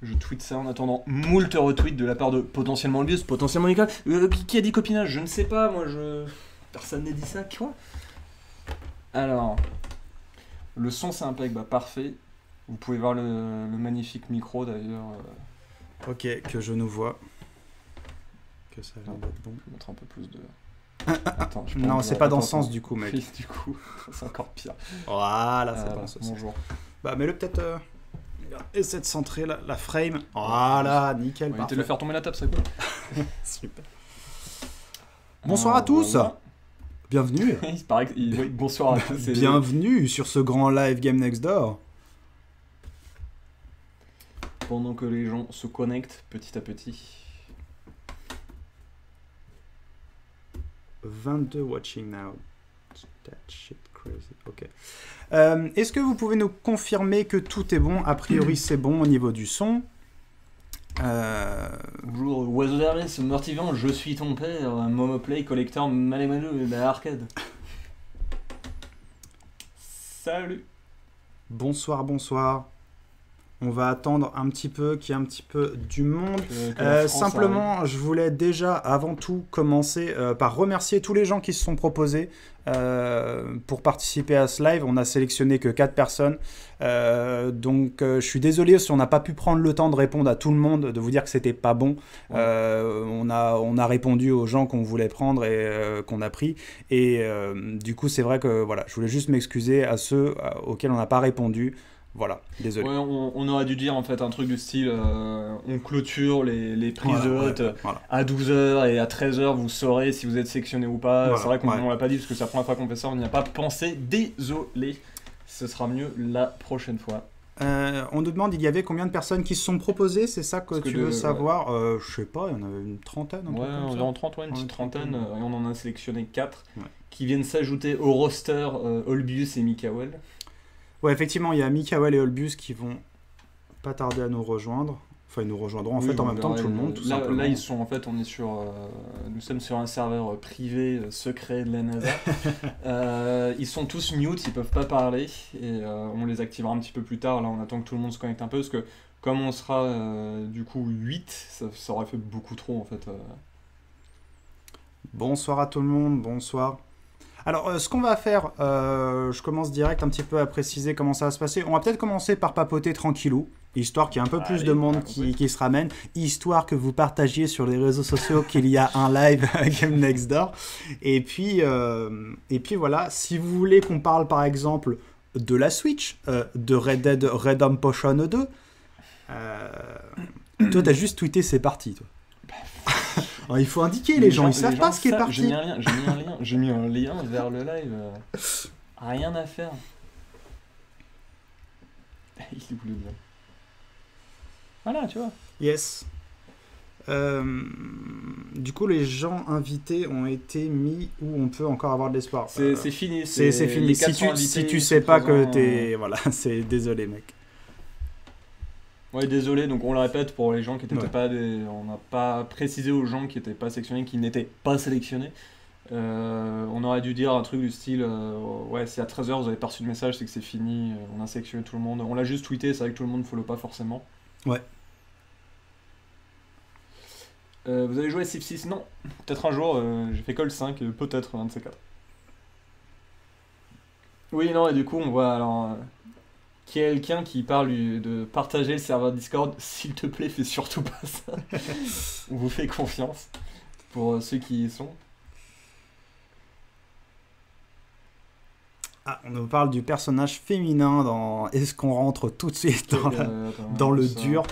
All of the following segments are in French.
Je tweete ça en attendant moult retweets de la part de potentiellement Olbius, potentiellement Nicole. Qui a dit copinage? Je ne sais pas, moi je... Personne n'a dit ça, quoi. Alors... Le son c'est impec, bah parfait. Vous pouvez voir le magnifique micro d'ailleurs. Ok, que je nous vois. Que ça va être bon. Je vais mettre un peu plus de... Attends, non, c'est pas dans ce sens du coup, mec. Du coup, c'est encore pire. Voilà, c'est dans ce sens. Bonjour. Bah, mets-le peut-être... Essaie de centrer la frame. Voilà, nickel. On va le faire tomber la table, c'est cool. Super. Bonsoir à tous. Voilà. Bienvenue. Il paraît que... Bonsoir à tous. Bienvenue sur ce grand live Game Next Door. Pendant que les gens se connectent petit à petit. 22 watching now. That shit crazy. Ok. Est-ce que vous pouvez nous confirmer que tout est bon? A priori, c'est bon au niveau du son. Bonjour, oiseau d'hermès, mortivant, je suis ton père, Momoplay, collecteur, Malémano et la arcade. Salut. Bonsoir, bonsoir. On va attendre un petit peu qu'il y ait un petit peu du monde. Simplement, je voulais déjà, avant tout, commencer par remercier tous les gens qui se sont proposés pour participer à ce live. On a sélectionné que 4 personnes. Donc, je suis désolé si on n'a pas pu prendre le temps de répondre à tout le monde, de vous dire que c'était pas bon. Ouais. On a répondu aux gens qu'on voulait prendre et qu'on a pris. Et du coup, c'est vrai que voilà, je voulais juste m'excuser à ceux auxquels on n'a pas répondu. Voilà, désolé. Ouais, on aurait dû dire en fait un truc du style on clôture les prises de vote à 12h et à 13h, vous saurez si vous êtes sélectionné ou pas. Voilà, c'est vrai qu'on ne l'a pas dit parce que c'est la première fois qu'on fait ça, on n'y a pas pensé. Désolé, ce sera mieux la prochaine fois. On nous demande, il y avait combien de personnes qui se sont proposées? C'est ça que tu veux savoir? Je sais pas, il y en avait une trentaine. Ouais, environ 30, une petite trentaine. Et on en a sélectionné 4 qui viennent s'ajouter au roster Olbius et Mikael. Ouais, effectivement, il y a Mikael et Olbius qui vont pas tarder à nous rejoindre. Enfin, ils nous rejoindront en fait en même temps que tout le monde, tout simplement. Là, ils sont en fait, nous sommes sur un serveur privé secret de la NASA. Ils sont tous mute, ils peuvent pas parler et on les activera un petit peu plus tard. Là, on attend que tout le monde se connecte un peu parce que comme on sera du coup 8, ça aurait fait beaucoup trop en fait. Bonsoir à tout le monde, bonsoir. Alors, ce qu'on va faire, je commence direct un petit peu à préciser comment ça va se passer. On va peut-être commencer par papoter tranquillou, histoire qu'il y ait un peu plus de monde qui se ramène, histoire que vous partagiez sur les réseaux sociaux qu'il y a un live Game Next Door. Et puis voilà, si vous voulez qu'on parle par exemple de la Switch, de Red Dead Redemption 2, toi t'as juste tweeté c'est parti, toi. Il faut indiquer, les gens ils savent pas ce qui est parti. J'ai mis un lien vers le live. Rien à faire. Il est où le lien? Voilà, tu vois. Yes. Du coup, les gens invités ont été mis où on peut encore avoir de l'espoir. C'est fini. C'est fini. Si tu sais pas que t'es... Voilà, c'est désolé, mec. Ouais, désolé, donc on le répète pour les gens qui n'étaient pas on n'a pas précisé aux gens qui n'étaient pas sélectionnés, qui n'étaient pas sélectionnés. On aurait dû dire un truc du style ouais, si à 13h vous avez pas reçu de message, c'est que c'est fini, on a sélectionné tout le monde. On l'a juste tweeté, c'est vrai que tout le monde ne follow pas forcément. Ouais. Vous avez joué à Civ 6? Non. Peut-être un jour, j'ai fait Call 5, peut-être un de ces 4. Oui, non, et du coup, on voit alors. Quelqu'un qui parle de partager le serveur Discord, s'il te plaît, fais surtout pas ça. On vous fait confiance pour ceux qui y sont. Ah, on nous parle du personnage féminin dans... Est-ce qu'on rentre tout de suite dans le dur?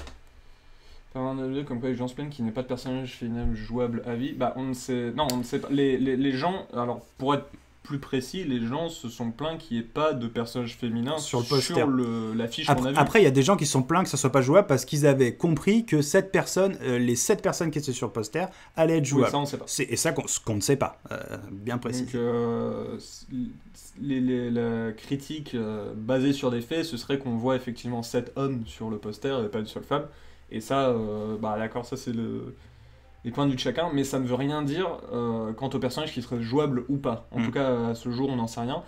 Comme quoi les gens se plaignent qu'il n'y ait pas de personnage féminin jouable à vie. Bah, on ne sait... Non, on ne sait pas. Les gens... Alors, pour être plus précis, les gens se sont plaints qu'il n'y ait pas de personnage féminin sur le poster, sur l'affiche qu'on a vue. Après, il y a des gens qui se sont plaints que ça soit pas jouable parce qu'ils avaient compris que les 7 personnes qui étaient sur le poster allaient être jouables. Oui, ça, on sait pas. Et ça qu'on ne sait pas, bien précis. Donc, la critique basée sur des faits, ce serait qu'on voit effectivement 7 hommes sur le poster et pas une seule femme. Et ça, bah d'accord, ça c'est les points de vue de chacun, mais ça ne veut rien dire quant au personnage qui serait jouable ou pas. En tout cas, à ce jour, on n'en sait rien.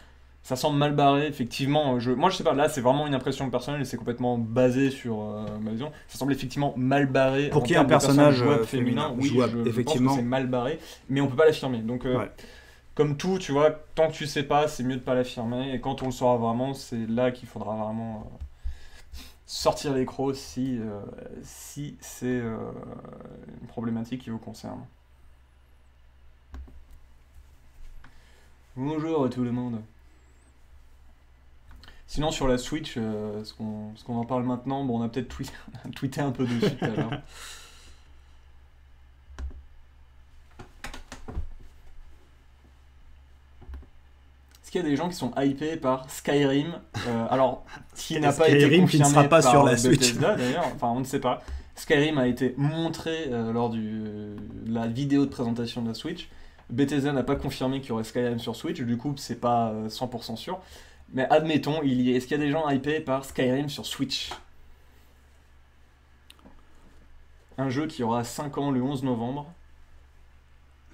Ça semble mal barré, effectivement. Moi, je sais pas, là, c'est vraiment une impression personnelle et c'est complètement basé sur ma vision. Ça semble effectivement mal barré. Pour qu'il y ait un personnage jouable féminin, oui, jouable, je effectivement. pense que c'est mal barré, mais on peut pas l'affirmer. Donc, Ouais. comme tout, tu vois, tant que tu sais pas, c'est mieux de pas l'affirmer. Et quand on le saura vraiment, c'est là qu'il faudra vraiment sortir les crocs si c'est une problématique qui vous concerne. Bonjour à tout le monde. Sinon, sur la Switch, ce qu'on en parle maintenant, bon, on a peut-être tweeté un peu dessus tout à l'heure. Est-ce qu'il y a des gens qui sont hypés par Skyrim alors, qui n'a pas été confirmé qui ne sera pas par sur la Switch. Bethesda, d'ailleurs, enfin, on ne sait pas. Skyrim a été montré lors de la vidéo de présentation de la Switch. Bethesda n'a pas confirmé qu'il y aurait Skyrim sur Switch, du coup, c'est pas 100% sûr. Mais admettons, est-ce qu'il y a des gens hypés par Skyrim sur Switch? Un jeu qui aura 5 ans le 11 novembre,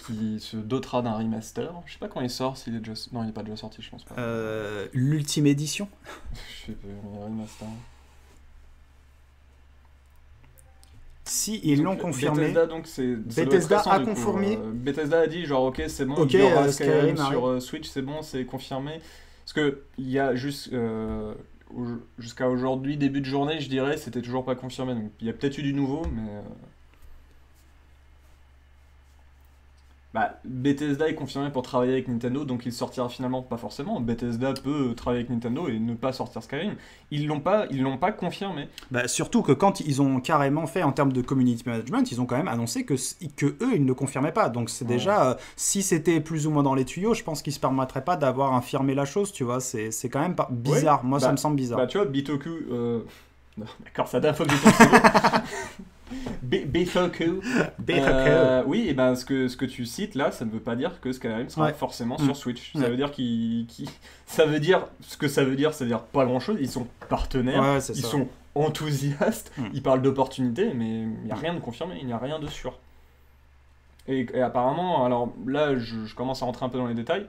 qui se dotera d'un remaster. Je sais pas quand il sort, s'il est déjà... Non, il n'est pas déjà sorti, je pense pas. L'ultime édition. Je sais pas, il y a un remaster. Si ils l'ont confirmé, Bethesda, donc Bethesda a confirmé. Bethesda a dit genre ok c'est bon, Ok, il y aura Skyrim sur Switch, c'est bon, c'est confirmé. Parce que il y a jusqu'à aujourd'hui, début de journée, je dirais, c'était toujours pas confirmé. Donc il y a peut-être eu du nouveau, mais Bethesda est confirmé pour travailler avec Nintendo, donc il sortira finalement pas forcément. Bethesda peut travailler avec Nintendo et ne pas sortir Skyrim. Ils l'ont pas confirmé. Surtout que quand ils ont carrément fait en termes de community management, ils ont quand même annoncé que eux, ils ne confirmaient pas. Donc c'est déjà, si c'était plus ou moins dans les tuyaux, je pense qu'ils se permettraient pas d'avoir infirmé la chose, tu vois. C'est quand même bizarre. Ouais. Moi, ça me semble bizarre. Tu vois, Bitoku... Non, d'accord, ça date fois que j'ai pensé. Bitoku. Oui, et ben ce que tu cites là, ça ne veut pas dire que Skyrim sera forcément sur Switch. Ça veut dire ça veut dire ce que ça veut dire pas grand chose. Ils sont partenaires, ils sont enthousiastes, ils parlent d'opportunités, mais il n'y a rien de confirmé, il n'y a rien de sûr. Et apparemment, alors là, je commence à rentrer un peu dans les détails.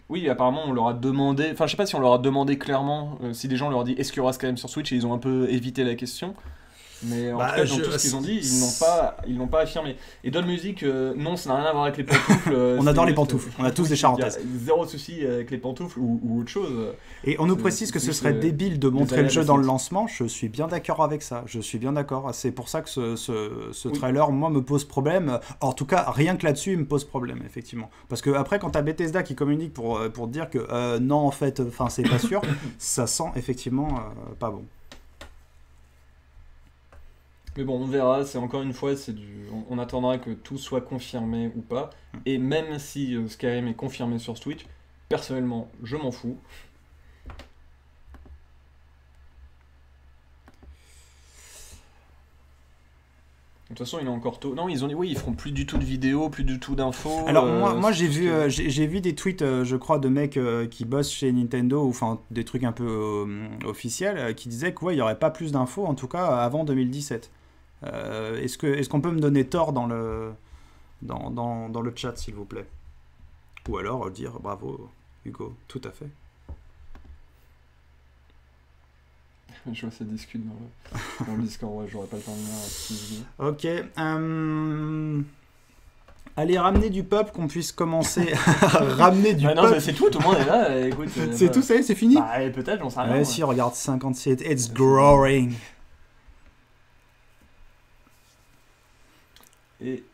Oui, apparemment on leur a demandé, enfin je sais pas si on leur a demandé clairement, si des gens leur ont dit est-ce qu'il y aura Skyrim sur Switch, et ils ont un peu évité la question. Mais en tout cas, dans tout ce qu'ils ont dit, ils n'ont pas affirmé. Et Don Music, non, ça n'a rien à voir avec les pantoufles. On adore les pantoufles, on a tous des charentaises. Il y a zéro souci avec les pantoufles ou autre chose. Et on nous précise que ce serait débile de montrer le jeu dans le lancement. Je suis bien d'accord avec ça, je suis bien d'accord. C'est pour ça que ce trailer, moi, me pose problème. En tout cas, rien que là-dessus, il me pose problème, effectivement. Parce que après, quand t'as Bethesda qui communique pour dire que non, en fait, c'est pas sûr, ça sent effectivement pas bon. Mais bon, on verra, c'est encore une fois, on attendra que tout soit confirmé ou pas. Et même si Skyrim est confirmé sur Switch, personnellement, je m'en fous. De toute façon, il est encore tôt. Non, ils ont dit oui, ils feront plus du tout de vidéos, plus du tout d'infos. Alors moi j'ai vu des tweets, je crois, de mecs qui bossent chez Nintendo, ou enfin des trucs un peu officiels, qui disaient qu'il n'y aurait pas plus d'infos, en tout cas avant 2017. Est-ce qu'on peut me donner tort dans le chat, s'il vous plaît? Ou alors dire bravo, Hugo, tout à fait. Je vois ça discute dans le Discord, ouais, j'aurais pas le temps de Ok. venir. Allez, ramener du peuple, qu'on puisse commencer à ramener du peuple. Non, c'est tout le monde est là, écoute. C'est tout, ça y est, c'est fini? Peut-être, j'en sais rien. Ouais, si, regarde, 57, it's growing. Et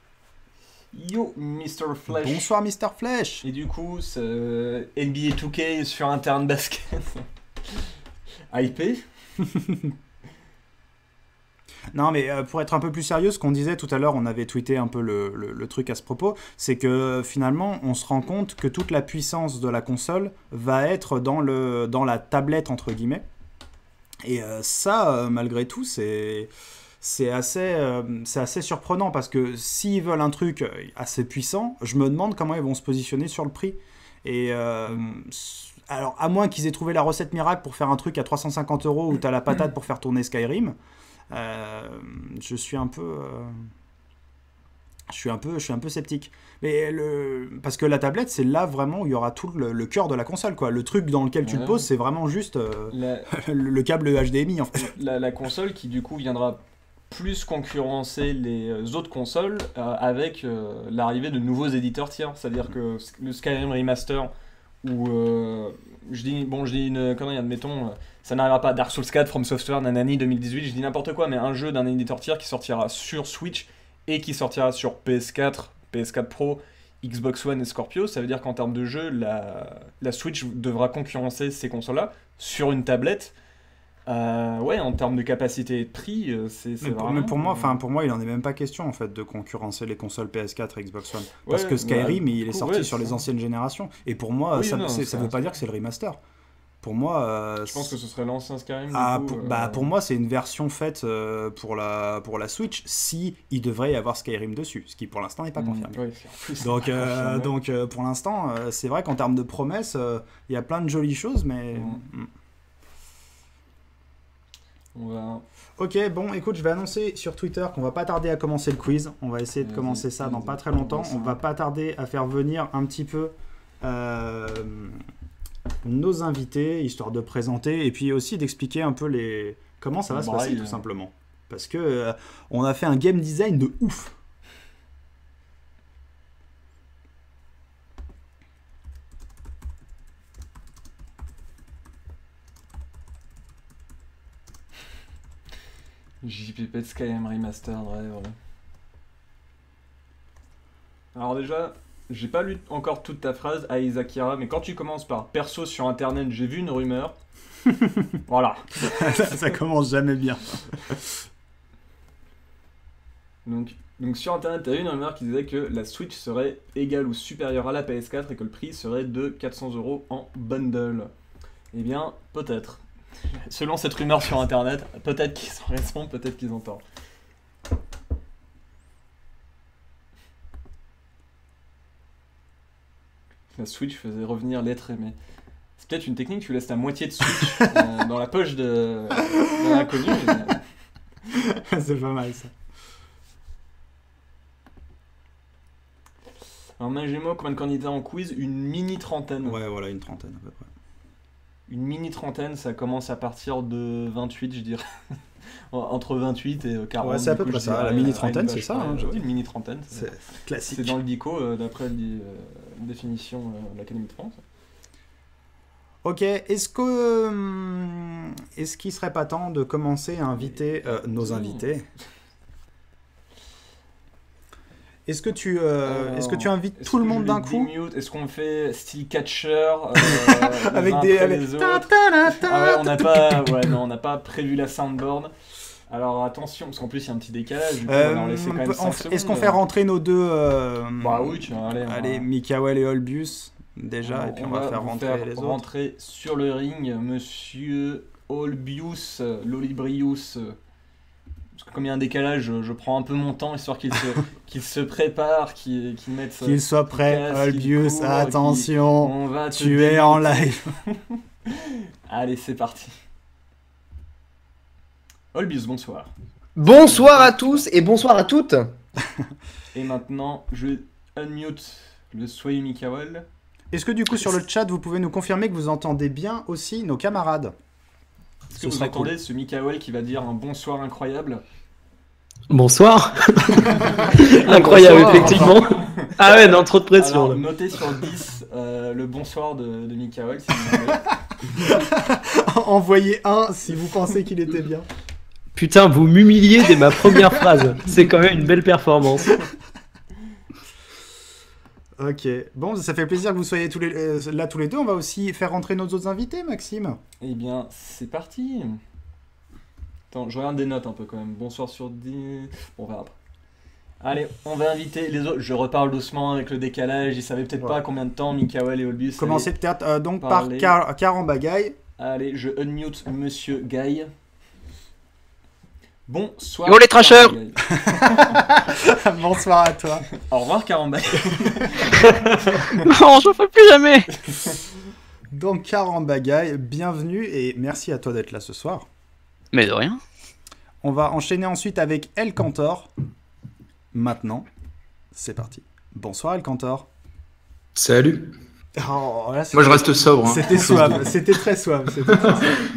yo, Mr. Flash. Bonsoir, Mr. Flash. Et du coup, NBA 2K sur un terrain de basket. Hypé. Non, mais pour être un peu plus sérieux, ce qu'on disait tout à l'heure, on avait tweeté un peu le truc à ce propos, c'est que finalement, on se rend compte que toute la puissance de la console va être dans la tablette, entre guillemets. Et ça, malgré tout, c'est assez surprenant, parce que s'ils veulent un truc assez puissant, je me demande comment ils vont se positionner sur le prix. Et alors, à moins qu'ils aient trouvé la recette miracle pour faire un truc à 350 € où t'as la patate pour faire tourner Skyrim, je suis un peu je suis un peu sceptique. Mais parce que la tablette, c'est là vraiment où il y aura tout le cœur de la console, quoi. Le truc dans lequel tu le poses, c'est vraiment juste le câble HDMI, en fait. La console qui, du coup, viendra plus concurrencer les autres consoles avec l'arrivée de nouveaux éditeurs tiers. C'est-à-dire que le Skyrim Remaster, où je dis une connerie, admettons, ça n'arrivera pas. Dark Souls 4, From Software, Nanani 2018, je dis n'importe quoi, mais un jeu d'un éditeur tiers qui sortira sur Switch et qui sortira sur PS4, PS4 Pro, Xbox One et Scorpio, ça veut dire qu'en termes de jeu, la Switch devra concurrencer ces consoles-là sur une tablette. Ouais, en termes de capacité et de prix, c'est vraiment... Mais pour moi, il en est même pas question en fait de concurrencer les consoles PS4 et Xbox One, parce que Skyrim, il est sorti sur les anciennes générations, et pour moi, ça veut pas dire que c'est le remaster. Pour moi, je pense que ce serait l'ancien Skyrim. Pour moi, c'est une version faite pour la Switch, si il devrait y avoir Skyrim dessus, ce qui pour l'instant n'est pas confirmé. Donc pour l'instant, c'est vrai qu'en termes de promesses, il y a plein de jolies choses, mais... Ok, bon, écoute, je vais annoncer sur Twitter qu'on va pas tarder à commencer le quiz. On va essayer de commencer ça dans pas très longtemps. On va pas tarder à faire venir un petit peu nos invités, histoire de présenter et puis aussi d'expliquer un peu comment ça va se passer, tout simplement. Parce que on a fait un game design de ouf. JPP de Skyrim Remastered, ouais. Alors déjà, j'ai pas lu encore toute ta phrase, Aizakira, mais quand tu commences par « Perso sur internet, j'ai vu une rumeur », voilà. ça commence jamais bien. Donc sur internet, t'as eu une rumeur qui disait que la Switch serait égale ou supérieure à la PS4 et que le prix serait de 400 € en bundle. Eh bien, peut-être. Selon cette rumeur sur internet, peut-être qu'ils s'en répondent, peut-être qu'ils ont tort. La Switch faisait revenir l'être aimé. C'est peut-être une technique, tu laisses la moitié de Switch dans la poche de l'inconnu. Mais... C'est pas mal ça. Alors Magemo, combien de candidats en quiz? Une mini trentaine. Ouais, voilà, une trentaine à peu près. Une mini trentaine, ça commence à partir de 28, je dirais. Entre 28 et 40. Ouais, c'est à peu près ça. La mini trentaine, c'est ça. Hein, une mini trentaine. C'est classique. C'est dans le DICO, d'après la définition de l'Académie de France. Ok, est-ce qu'il serait pas temps de commencer à inviter nos invités? Est-ce que tu invites tout le monde d'un coup? Est-ce qu'on fait style catcher avec des on n'a pas prévu la soundboard. Alors attention, parce qu'en plus il y a un petit décalage. Du coup, on va laisser quand même 5 secondes. Est-ce qu'on fait rentrer nos deux Bah oui, tu vois, allez, Mikael et Olbius déjà, et puis on va faire rentrer les autres. Rentrer sur le ring, monsieur Olbius, Lolibrius. Parce que comme il y a un décalage, je prends un peu mon temps histoire qu'il se prépare, qu'il mette... Qu'il soit prêt, Olbius, attention, tu es en live. Allez, c'est parti. Olbius, bonsoir. Bonsoir à tous et bonsoir à toutes. Et maintenant, je unmute le Soyou Mikael. Est-ce que du coup sur le chat, vous pouvez nous confirmer que vous entendez bien aussi nos camarades? Est-ce que vous entendez ce Mikael qui va dire un bonsoir incroyable? Bonsoir. Incroyable, bonsoir. Effectivement. Ah ouais, non, trop de pression. Alors, notez sur 10 le bonsoir de Mikael, si vous voulez. Envoyez un si vous pensez qu'il était bien. Putain, vous m'humiliez dès ma première phrase. C'est quand même une belle performance. Ok, bon, ça fait plaisir que vous soyez là tous les deux. On va aussi faire rentrer nos autres invités, Maxime. Eh bien, c'est parti. Attends, je regarde des notes un peu quand même. Bonsoir sur 10. Bon, on verra après. Allez, on va inviter les autres. Je reparle doucement avec le décalage. Ils savaient peut-être pas combien de temps Mikael et Olbius. Commencez peut-être donc par Karambagaï. Allez, je unmute Monsieur Guy. Bonsoir. Yo les trashers. Bonsoir à toi. Au revoir Karambagaï. Non, je ne ferai plus jamais. Donc Karambagaï, bienvenue et merci à toi d'être là ce soir. Mais de rien. On va enchaîner ensuite avec El Cantor. Maintenant. C'est parti. Bonsoir Alcantor. Salut. Oh, là, moi je reste sobre. C'était suave, c'était très suave.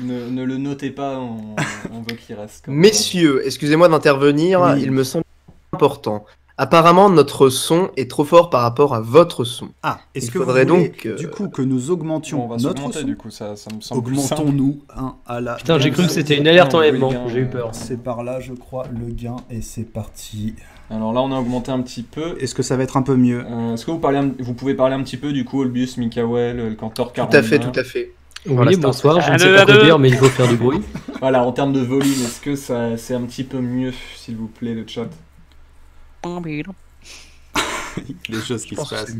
Ne le notez pas, on veut qu'il reste. Messieurs, excusez-moi d'intervenir, oui. Il me semble important. Apparemment, notre son est trop fort par rapport à votre son. Ah, est-ce que vous voulez donc, du coup que nous augmentions notre son? Du coup, ça me semble Augmentons-nous à la... Putain, j'ai cru que c'était une alerte enlèvement, j'ai eu peur. C'est par là, je crois, le gain, et c'est parti. Alors là, on a augmenté un petit peu. Est-ce que ça va être un peu mieux? Est-ce que vous pouvez parler un petit peu, du coup, Olbius, Mikael, Alcantor, Tout à fait. Oui, voilà, bonsoir, je ne sais pas quoi dire, mais il faut faire du bruit. Voilà, en termes de volume, est-ce que c'est un petit peu mieux, s'il vous plaît, le chat? Les choses qui se passent.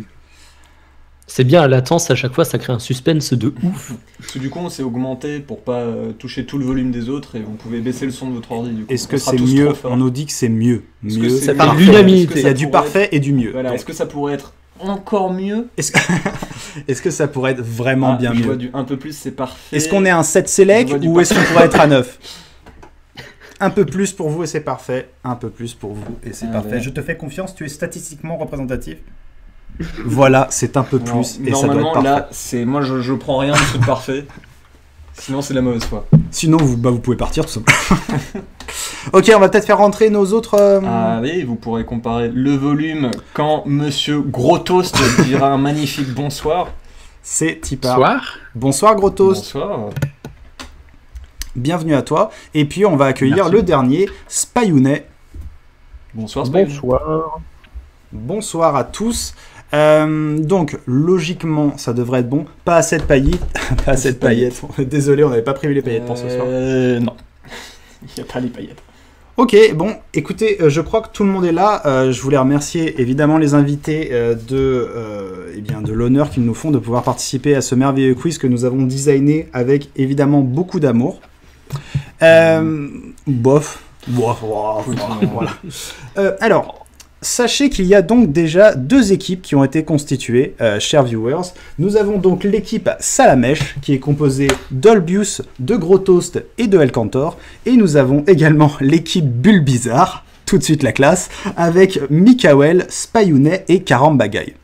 C'est bien, la latence, à chaque fois, ça crée un suspense de ouf. Parce que du coup, on s'est augmenté pour pas toucher tout le volume des autres et vous pouvez baisser le son de votre ordi. Est-ce que c'est mieux? On nous dit que c'est mieux. Mieux, ça fait l'unanimité. Il y a du parfait et du mieux. Voilà. Est-ce que ça pourrait être encore mieux? Est-ce que ça pourrait être vraiment bien mieux? Un peu plus, c'est parfait. Est-ce qu'on est un 7 select ou est-ce qu'on pourrait être à 9? Un peu plus pour vous et c'est parfait. Un peu plus pour vous et c'est parfait. Ouais. Je te fais confiance, tu es statistiquement représentatif. Voilà, c'est un peu plus et ça doit être parfait. Là, c'est moi je prends rien de ce parfait. Sinon c'est la mauvaise foi. Sinon vous pouvez partir tout simplement. Ok, on va peut-être faire rentrer nos autres... Ah oui, vous pourrez comparer le volume quand Monsieur Gros Toast dira un magnifique bonsoir. C'est Tipar. Bonsoir. Bonsoir Gros Toast. Bonsoir. Bienvenue à toi. Et puis on va accueillir le dernier, Spayounet. Bonsoir Spayounet. Bonsoir. Bonsoir à tous. Donc logiquement ça devrait être bon. Pas assez de paillettes. Pas assez de paillettes. Désolé, on n'avait pas prévu les paillettes pour ce soir. Non. Il n'y a pas les paillettes. Ok, bon, écoutez, je crois que tout le monde est là. Je voulais remercier évidemment les invités de l'honneur qu'ils nous font de pouvoir participer à ce merveilleux quiz que nous avons designé avec évidemment beaucoup d'amour. Bof. Voilà. Alors, sachez qu'il y a donc déjà 2 équipes qui ont été constituées, chers viewers. Nous avons donc l'équipe Salamèche, qui est composée d'Olbius, de Gros Toast et de Alcantor. Et nous avons également l'équipe Bulbizarre, tout de suite la classe, avec Mikael, Spayounet et Karambagaï.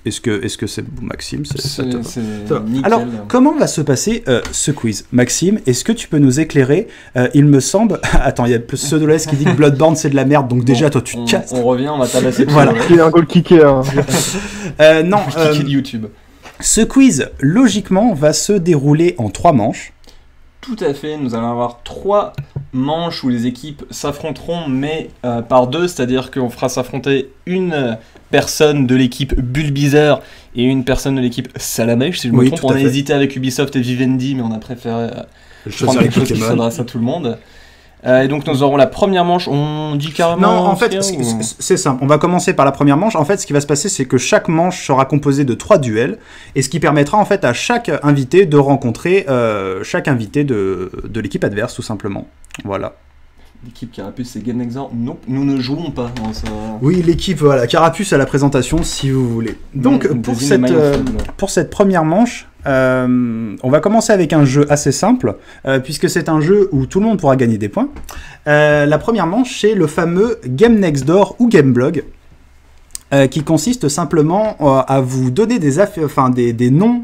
Est-ce que c'est Maxime? C'est nickel. Alors, comment va se passer ce quiz? Maxime, est-ce que tu peux nous éclairer? Il me semble... Attends, il y a Pseudolès qui dit que Bloodborne c'est de la merde, donc déjà toi tu te casses. On revient, on va tabasser. Voilà. Il est un goal kicker. Non, kicker de YouTube. Ce quiz, logiquement, va se dérouler en 3 manches. Tout à fait, nous allons avoir 3 manches où les équipes s'affronteront, mais par 2, c'est-à-dire qu'on fera s'affronter une personne de l'équipe Bulbizarre et une personne de l'équipe Salamèche, si je me trompe. On a hésité avec Ubisoft et Vivendi, mais on a préféré prendre quelque chose qui s'adresse à tout le monde. Et donc nous aurons la première manche, on dit carrément... Non, en fait, c'est simple, on va commencer par la première manche. En fait, ce qui va se passer, c'est que chaque manche sera composée de 3 duels, et ce qui permettra en fait à chaque invité de rencontrer chaque invité de l'équipe adverse, tout simplement. Voilà. L'équipe Carapuce, c'est Game Next Door. Non, nous ne jouons pas dans ça. Oui, l'équipe, voilà, Carapuce à la présentation, si vous voulez. Donc, pour cette première manche, on va commencer avec un jeu assez simple, puisque c'est un jeu où tout le monde pourra gagner des points. La première manche, c'est le fameux Game Next Door ou Gameblog, qui consiste simplement à vous donner des noms,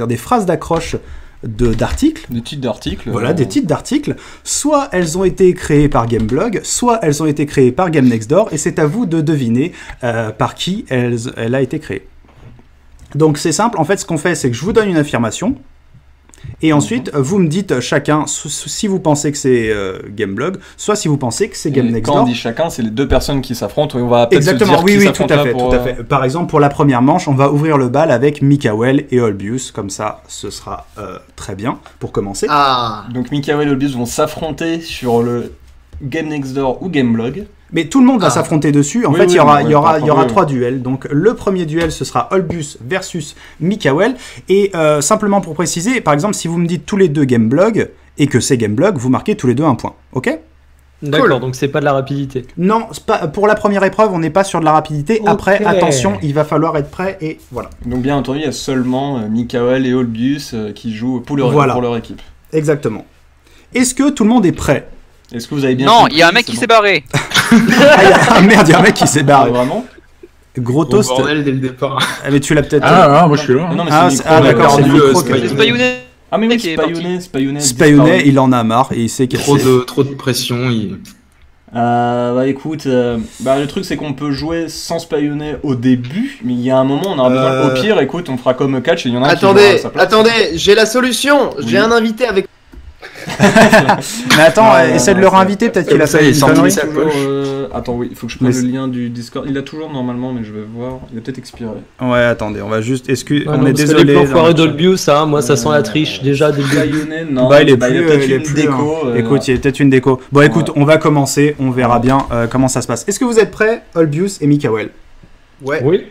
des phrases d'accroche d'articles. Des titres d'articles. Voilà, des titres d'articles. Soit elles ont été créées par Gameblog, soit elles ont été créées par Game Next Door, et c'est à vous de deviner par qui elle a été créée. Donc c'est simple, en fait ce qu'on fait c'est que je vous donne une affirmation, et ensuite vous me dites chacun si vous pensez que c'est Gameblog, soit si vous pensez que c'est Game Next Door. Quand on dit chacun, c'est les 2 personnes qui s'affrontent, et on va peut-être exactement, se dire oui, tout à fait. Par exemple, pour la première manche, on va ouvrir le bal avec Mikael et Olbius, comme ça ce sera très bien pour commencer. Ah. Donc Mikael et Olbius vont s'affronter sur le Game Next Door ou Gameblog. Mais tout le monde va s'affronter dessus. En fait, il y aura 3 duels. Donc, le premier duel, ce sera Olbius versus Mikael. Et simplement pour préciser, par exemple, si vous me dites tous les 2 Gameblog et que c'est Gameblog, vous marquez tous les 2 un point. Ok ? D'accord, cool. Donc c'est pas de la rapidité. Non, pour la première épreuve, on n'est pas sur de la rapidité. Okay. Après, attention, il va falloir être prêt et voilà. Donc, bien entendu, il y a seulement Mikael et Olbius qui jouent pour leur équipe. Exactement. Est-ce que tout le monde est prêt ? Est-ce que vous avez bien... Non, il y a un mec qui s'est barré. Ah merde, il y a un mec qui s'est barré. Vraiment? Gros Gros toast. bordel dès le départ. Ah, mais tu l'as peut-être. Ah, moi je suis là. Non, mais Ah, c'est c'est- le micro, d'accord, c'est le micro. C'est pas Younes. Ah, mais oui, qui est Spayounet, il en a marre et il sait qu'il Trop de pression. Bah écoute, le truc c'est qu'on peut jouer sans Spayounet au début, mais il y a un moment on aura besoin. Au pire, écoute, on fera comme catch et il y en a un qui jouera à sa place. Attendez, j'ai la solution. Oui. J'ai un invité avec. Mais attends, Non, essaie de le réinviter, peut-être qu'il a ça, fait il une est sorti de connerie. sa Toujours, poche. Attends, oui, il faut que je prenne Mais le lien du Discord. Il a toujours normalement, mais je vais voir. Il a peut-être expiré. Ouais, attendez, on va juste. Ouais, On non, est parce que désolé. les plans dans foireux le chat. d'Olbius, moi ça sent la triche déjà dès le début. Spayounet, non. Bah, il est y a plus. peut-être Il est une plus. déco. Écoute, il y a peut-être une déco. Bon, écoute, on va commencer. On verra bien comment ça se passe. Est-ce que vous êtes prêts, Olbius et Mikael? Ouais. Oui.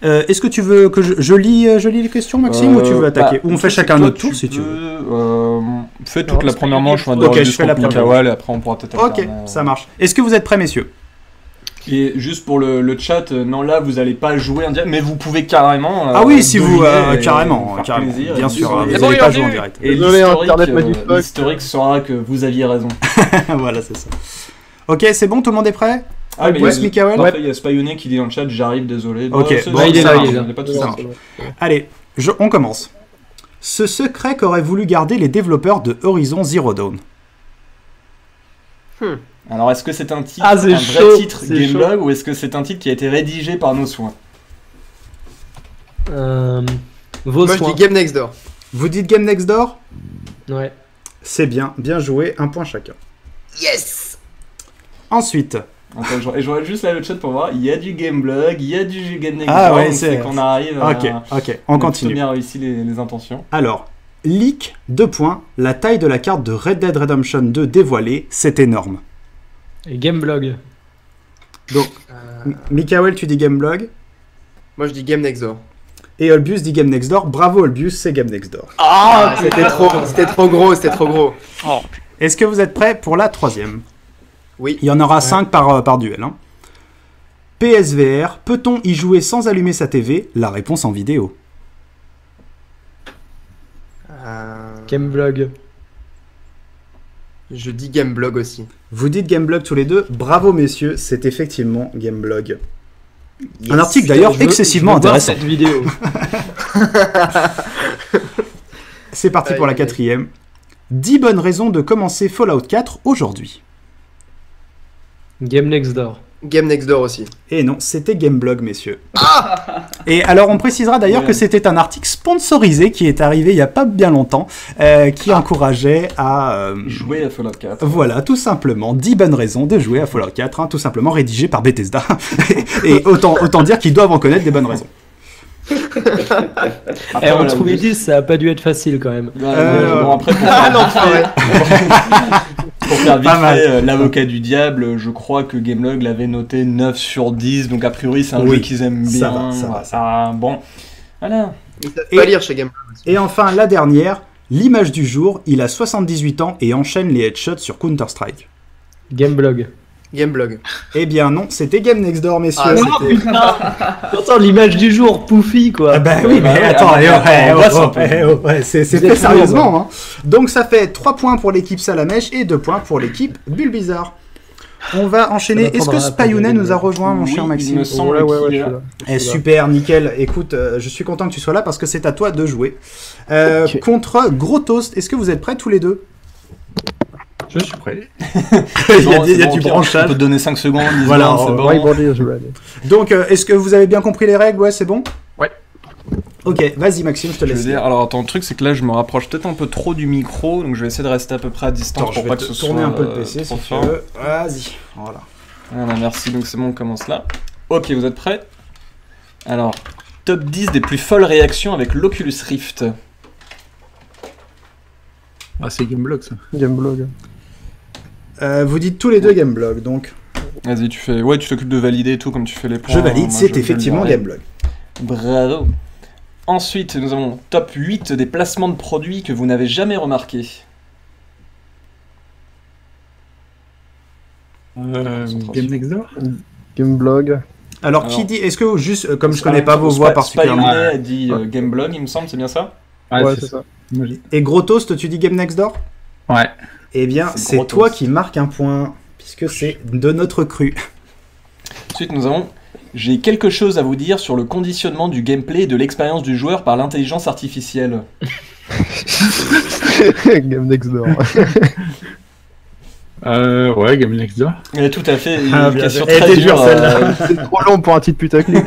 Est-ce que tu veux que je lis les questions, Maxime, ou tu veux attaquer? Ou on fait chacun notre tour si tu veux. Fais toute la première manche, on va Ok, devoir je fais la contre première. Mikael et après on pourra peut-être Ok, alterner. ça marche. Est-ce que vous êtes prêts, messieurs? Et juste pour le chat, non là vous allez pas jouer en direct, mais vous pouvez carrément. Ah oui, si vous. deviner et carrément, faire carrément. plaisir. Bien Et sûr, vous vous aurez- C'est bon, n'allez il pas est jouer en revenu. direct. Et Désolé, Internet m'a dit fuck. l'historique sera que vous aviez raison. Voilà, c'est ça. Ok, c'est bon, tout le monde est prêt? Ah, mais Olbius, Mikael? Parfait, il y a Spayounet qui dit dans le chat, j'arrive, désolé. Ok, c'est- bon, c'est- il est ça là, marche, il est là. il est pas tout Ça ça. marche. Allez, on commence. Ce secret qu'auraient voulu garder les développeurs de Horizon Zero Dawn. Alors est-ce que c'est un titre, Ah, c'est un chaud, vrai titre c'est Gameblog ou est-ce que c'est un titre qui a été rédigé par nos soins? Vos Moi je soins. dis Game Next Door. Vous dites Game Next Door? Ouais. C'est bien, bien joué, un point chacun. Yes. Ensuite, Attends, je regarde juste là le chat pour voir, il y a du Gameblog, il y a du Game Next Ah Door, ouais, donc c'est- c'est qu'on arrive à... ok, on continue. bien réussi les intentions. Alors, leak, 2 points, la taille de la carte de Red Dead Redemption 2 dévoilée, c'est énorme. Et Gameblog. Donc, Mikael, tu dis Gameblog, Moi je dis Game Next Door. et Olbius dit Game Next Door. Bravo Olbius, c'est Game Next Door. C'était trop gros, c'était trop gros. Est-ce que vous êtes prêts pour la troisième? Oui. Il y en aura 5 par duel. Hein. PSVR, peut-on y jouer sans allumer sa TV? La réponse en vidéo. Gameblog. Je dis Gameblog aussi. Vous dites Gameblog tous les deux. Bravo messieurs, c'est effectivement Gameblog. Yes. Un article d'ailleurs excessivement Je veux voir intéressant. cette vidéo. C'est parti pour la quatrième. 10 bonnes raisons de commencer Fallout 4 aujourd'hui. Game Next Door. Game Next Door aussi. Et non, c'était Gameblog, messieurs. Et alors, on précisera d'ailleurs que c'était un article sponsorisé qui est arrivé il n'y a pas bien longtemps, qui encourageait à... Jouer à Fallout 4. Voilà, tout simplement, 10 bonnes raisons de jouer à Fallout 4, hein, tout simplement rédigé par Bethesda. Et autant dire qu'ils doivent en connaître des bonnes raisons. Après, En voilà, trouver vous- 10, ça a pas dû être facile quand même. Bon, après, pour faire vite Pas mal. fait, l'avocat du diable, je crois que Gameblog l'avait noté 9 sur 10, donc a priori c'est un Oui, jeu qu'ils aiment ça bien. va, ça va. Ah, bon, voilà. Ils savent Et- pas lire chez Gameblog aussi. Et enfin, la dernière, l'image du jour, il a 78 ans et enchaîne les headshots sur Counter-Strike. Gameblog. Gameblog. Eh bien non, c'était Game Next Door, messieurs. Ah, c'était- Pourtant, l'image du jour, Poufy quoi. Ah bah oui, mais ouais, attends, on bosse un peu. c'est Vous fait êtes sérieusement. Hein. Donc ça fait 3 points pour l'équipe Salamèche et 2 points pour l'équipe Bulbizarre. On va enchaîner. Ça Est-ce que m'attendra après, Spayounet nous a Gameblog. rejoint, mon cher Oui, Maxime? il me semble Ouais, ouais, qu'il je est suis là. là. Super, nickel. Écoute, je suis content que tu sois là parce que c'est à toi de jouer. Ok. Contre Gros Toast, est-ce que vous êtes prêts tous les deux? Je suis prêt. Il y Bon, a c'est du bon, au pire, branchage. On peut te donner 5 secondes, 10 Voilà, secondes, c'est bon. Ouais, bon, je vais aller. Donc, est-ce que vous avez bien compris les règles? Ouais, c'est bon? Ouais. Ok, vas-y Maxime, je te Je laisse. veux dire, alors attends, le truc c'est que là je me rapproche peut-être un peu trop du micro, donc je vais essayer de rester à peu près à distance Attends, je pour vais pas te que ce tourner soit un peu le PC si trop tu fort. veux. Vas-y, voilà. Voilà, merci, donc c'est bon, on commence là. Ok, vous êtes prêts? Alors, top 10 des plus folles réactions avec l'Oculus Rift. Ah, c'est Gameblog ça. Gameblog. Vous dites tous les deux Gameblog, donc Vas-y, tu fais. Ouais, tu t'occupes de valider et tout, comme tu fais les points. je valide, Moi, c'est je effectivement le dirai. Gameblog. Bravo. Ensuite, nous avons top 8 des placements de produits que vous n'avez jamais remarqués. Game Next Door. Gameblog. Alors, qui dit, est-ce que juste, comme je connais pas vos voix particulièrement, Spayounet a dit Gameblog, il me semble, c'est bien ça? Ouais, c'est ça. Moi, j'ai- et Gros Toast, tu dis Game Next Door? Ouais. Eh bien, C'est c'est Gros toi Toast. qui marque un point. puisque c'est de notre cru. Ensuite, nous avons « J'ai quelque chose à vous dire sur le conditionnement du gameplay et de l'expérience du joueur par l'intelligence artificielle. » Game Next Door. Ouais, Game Next Door. Tout à fait, Ah, une bien question sûr. Elle très était dure, dure. celle-là. C'est trop long pour un titre putaclic.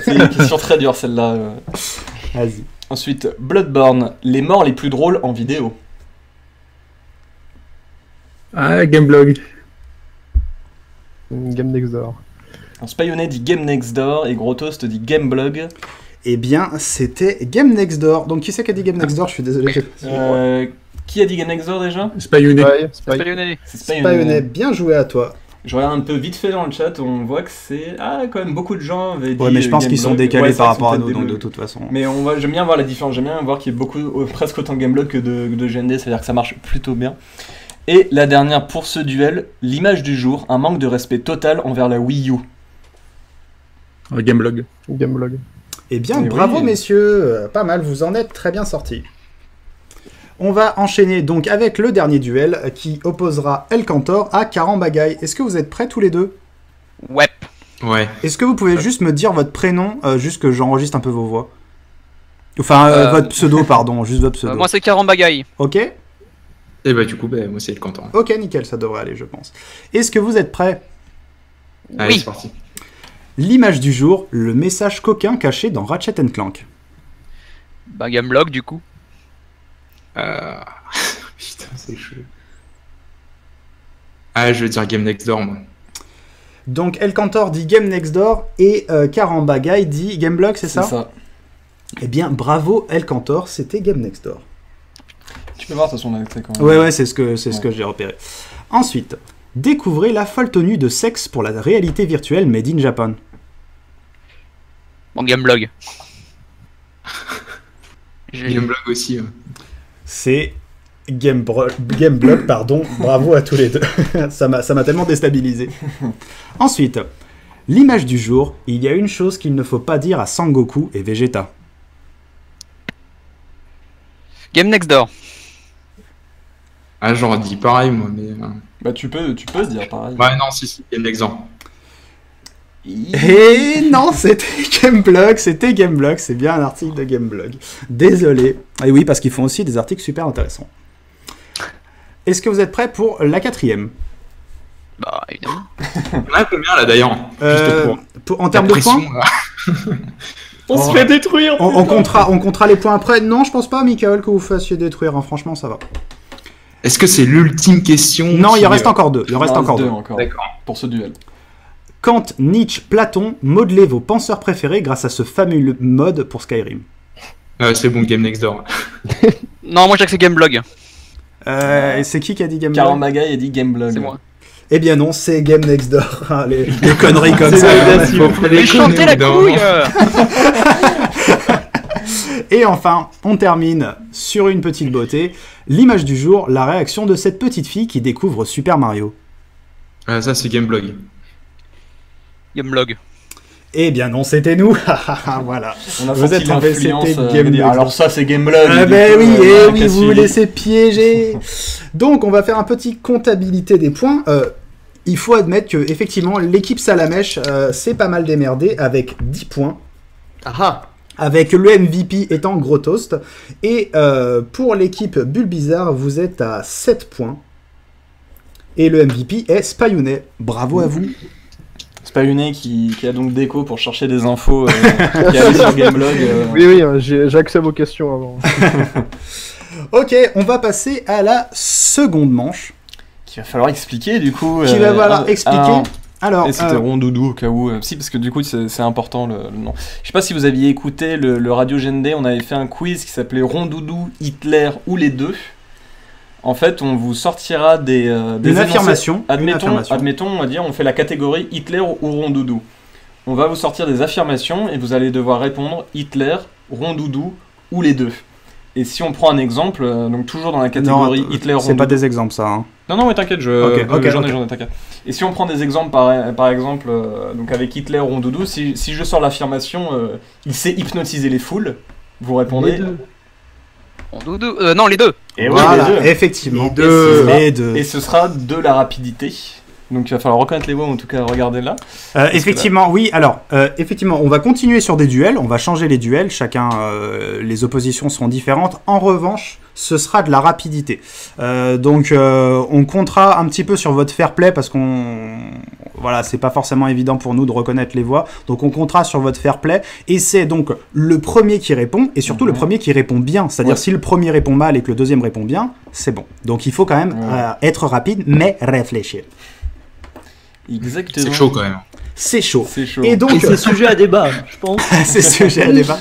C'est une question très dure, celle-là. Vas-y. Ensuite, Bloodborne, les morts les plus drôles en vidéo. Ah, Gameblog. Game Next Door. Alors, Spayonnet dit Game Next Door et Grottost dit Gameblog. Eh bien, c'était Game Next Door. Donc, qui c'est qui a dit Game Next Door? Je suis désolé. Qui a dit Game Next Door déjà? Spayonnet. Ouais, Spayonnet. C'est Spayonnet, bien joué à toi. Je regarde un peu vite fait dans le chat, on voit que c'est... Ah, quand même, beaucoup de gens avaient dit... Ouais, mais je pense qu'ils sont Gameblog. décalés Ouais, c'est par vrai qu'ils rapport à sont nous, peut-être donc des- de toute façon. Mais j'aime bien voir la différence, j'aime bien voir qu'il y ait presque autant de Gameblog que de GND, c'est-à-dire que ça marche plutôt bien. Et la dernière pour ce duel, l'image du jour, un manque de respect total envers la Wii U. Gameblog. Gameblog. Eh bien, Eh bravo oui. messieurs, pas mal, vous en êtes très bien sortis. On va enchaîner donc avec le dernier duel qui opposera El Cantor à Karambagaï. Est-ce que vous êtes prêts tous les deux? Ouais. Ouais. Est-ce que vous pouvez juste me dire votre prénom, juste que j'enregistre un peu vos voix? Enfin, votre pseudo, pardon, juste votre pseudo. Moi, c'est Karambagaï. Ok? Et bah du coup, moi c'est le canton. Ok, nickel, ça devrait aller, je pense. Est-ce que vous êtes prêts? Allez, Oui. c'est parti. L'image du jour, le message coquin caché dans Ratchet & Clank. Bah, Gameblog, du coup. Putain, c'est chaud. Ah, je veux dire Game Next Door, moi. Donc, El Cantor dit Game Next Door et Karambagaï dit Gameblog, c'est ça? Eh bien, bravo El Cantor, c'était Game Next Door. Tu peux voir, de toute façon, là, c'est quand même... Ouais, c'est ce que j'ai repéré. Ensuite, découvrez la folle tenue de sexe pour la réalité virtuelle Made in Japan. Bon, Gameblog. Gameblog aussi. C'est Gameblog, pardon. Bravo à tous les deux. ça m'a tellement déstabilisé. Ensuite, l'image du jour. Il y a une chose qu'il ne faut pas dire à Sangoku et Vegeta. Game Next Door. Ah, j'aurais dit pareil, moi, mais... Bah, tu peux dire pareil. Ouais, non, si, Game Next Door. Et non, c'était Gameblog, c'est bien un article de Gameblog. Désolé. Et oui, parce qu'ils font aussi des articles super intéressants. Est-ce que vous êtes prêts pour la quatrième? Bah, évidemment. On a combien, là, d'ailleurs? Juste En termes de points, On se fait détruire. on comptera les points après. Non, je pense pas, Michael, que vous fassiez détruire. Hein. Franchement, ça va. Est-ce que c'est l'ultime question? Non, il qui, en reste encore deux. Il en reste encore deux. encore. D'accord. Pour ce duel. Kant, Nietzsche, Platon, modelez vos penseurs préférés grâce à ce fameux mode pour Skyrim. C'est bon, Game Next Door. Non, moi, je dirais que c'est Gameblog. Et c'est qui a dit Gameblog? Karambagaï a dit Gameblog. C'est moi. Eh bien non, c'est Game Next Door. Ah, les conneries comme ça. Mais chantez la couille Et enfin, on termine sur une petite beauté. L'image du jour, la réaction de cette petite fille qui découvre Super Mario. Ça, c'est Gameblog. Gameblog. Eh bien non, c'était nous. Voilà. On a Vous senti êtes tombé, l'influence, c'était on Game va dire, Next. alors ça c'est Gameblog. Ah du ben coup, oui, voilà, oui, vous vous Cassie. laissez piéger. Donc, on va faire un petit comptabilité des points. Il faut admettre que effectivement, l'équipe Salamèche s'est pas mal démerdée avec 10 points. Ah Avec le MVP étant Grottost. Et pour l'équipe Bulbizarre, vous êtes à 7 points. Et le MVP est Spayounet. Bravo à vous. Spayounet qui a donc déco pour chercher des infos qui est allé sur Gameblog. Oui, j'ai accès à vos questions avant. Ok, on va passer à la seconde manche. Qu'il va falloir expliquer du coup. Qui va falloir expliquer. Alors, et c'était Rondoudou au cas où. Si, parce que du coup, c'est important le nom. Je sais pas si vous aviez écouté le Radio GND, on avait fait un quiz qui s'appelait Rondoudou, Hitler ou les deux. En fait, on vous sortira des une affirmation. Admettons, on va dire, on fait la catégorie Hitler ou Rondoudou. On va vous sortir des affirmations et vous allez devoir répondre Hitler, Rondoudou ou les deux. Et si on prend un exemple, donc toujours dans la catégorie Hitler, Rondoudou. C'est pas des exemples ça. Hein. Non, mais t'inquiète, j'en ai, t'inquiète. Et si on prend des exemples, par exemple, donc avec Hitler, Rondoudou, si je sors l'affirmation, il sait hypnotiser les foules, vous répondez... Non, les deux. Et Voilà, les deux. effectivement. Et deux. Et ce sera de la rapidité. Donc il va falloir reconnaître les voix, en tout cas regardez là. Effectivement, oui. Alors, effectivement, on va continuer sur des duels. On va changer les duels. Chacun, les oppositions seront différentes. En revanche, ce sera de la rapidité. Donc, on comptera un petit peu sur votre fair play parce voilà, c'est pas forcément évident pour nous de reconnaître les voix. Donc, on comptera sur votre fair play. Et c'est donc le premier qui répond et surtout le premier qui répond bien. C'est-à-dire, si le premier répond mal et que le deuxième répond bien, c'est bon. Donc, il faut quand même être rapide, mais réfléchir. Exactement. C'est chaud quand même. C'est chaud. C'est chaud. Et donc, c'est sujet à débat, je pense. c'est sujet à débat.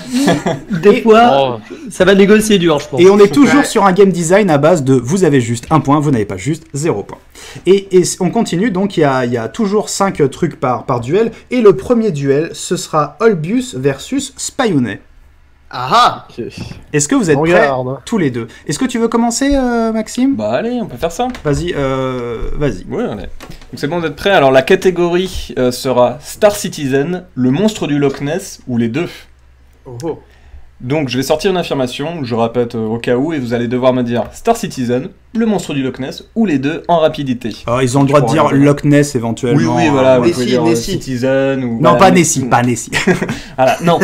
Des fois, ça va négocier dur, je pense. Et on est toujours sur un game design à base de vous avez juste 1 point, vous n'avez pas juste 0 point. Et on continue, donc il y a toujours 5 trucs par duel. Et le premier duel, ce sera Olbius versus Spionet. Ah Est-ce que vous êtes prêts tous les deux? Est-ce que tu veux commencer, Maxime? Bah allez, on peut faire ça. Vas-y, vas-y. Oui, on est. Donc c'est bon d'être prêt. Alors la catégorie sera Star Citizen, le monstre du Loch Ness ou les deux. Oh. Donc je vais sortir une affirmation, je répète au cas où, et vous allez devoir me dire Star Citizen, le monstre du Loch Ness ou les deux en rapidité. Alors ils ont le droit de dire Loch Ness éventuellement. Oui, voilà, vous Nessie, pouvez dire Nessie. Citizen ou... Non, voilà, pas Nessie, pas Nessie. Voilà, non.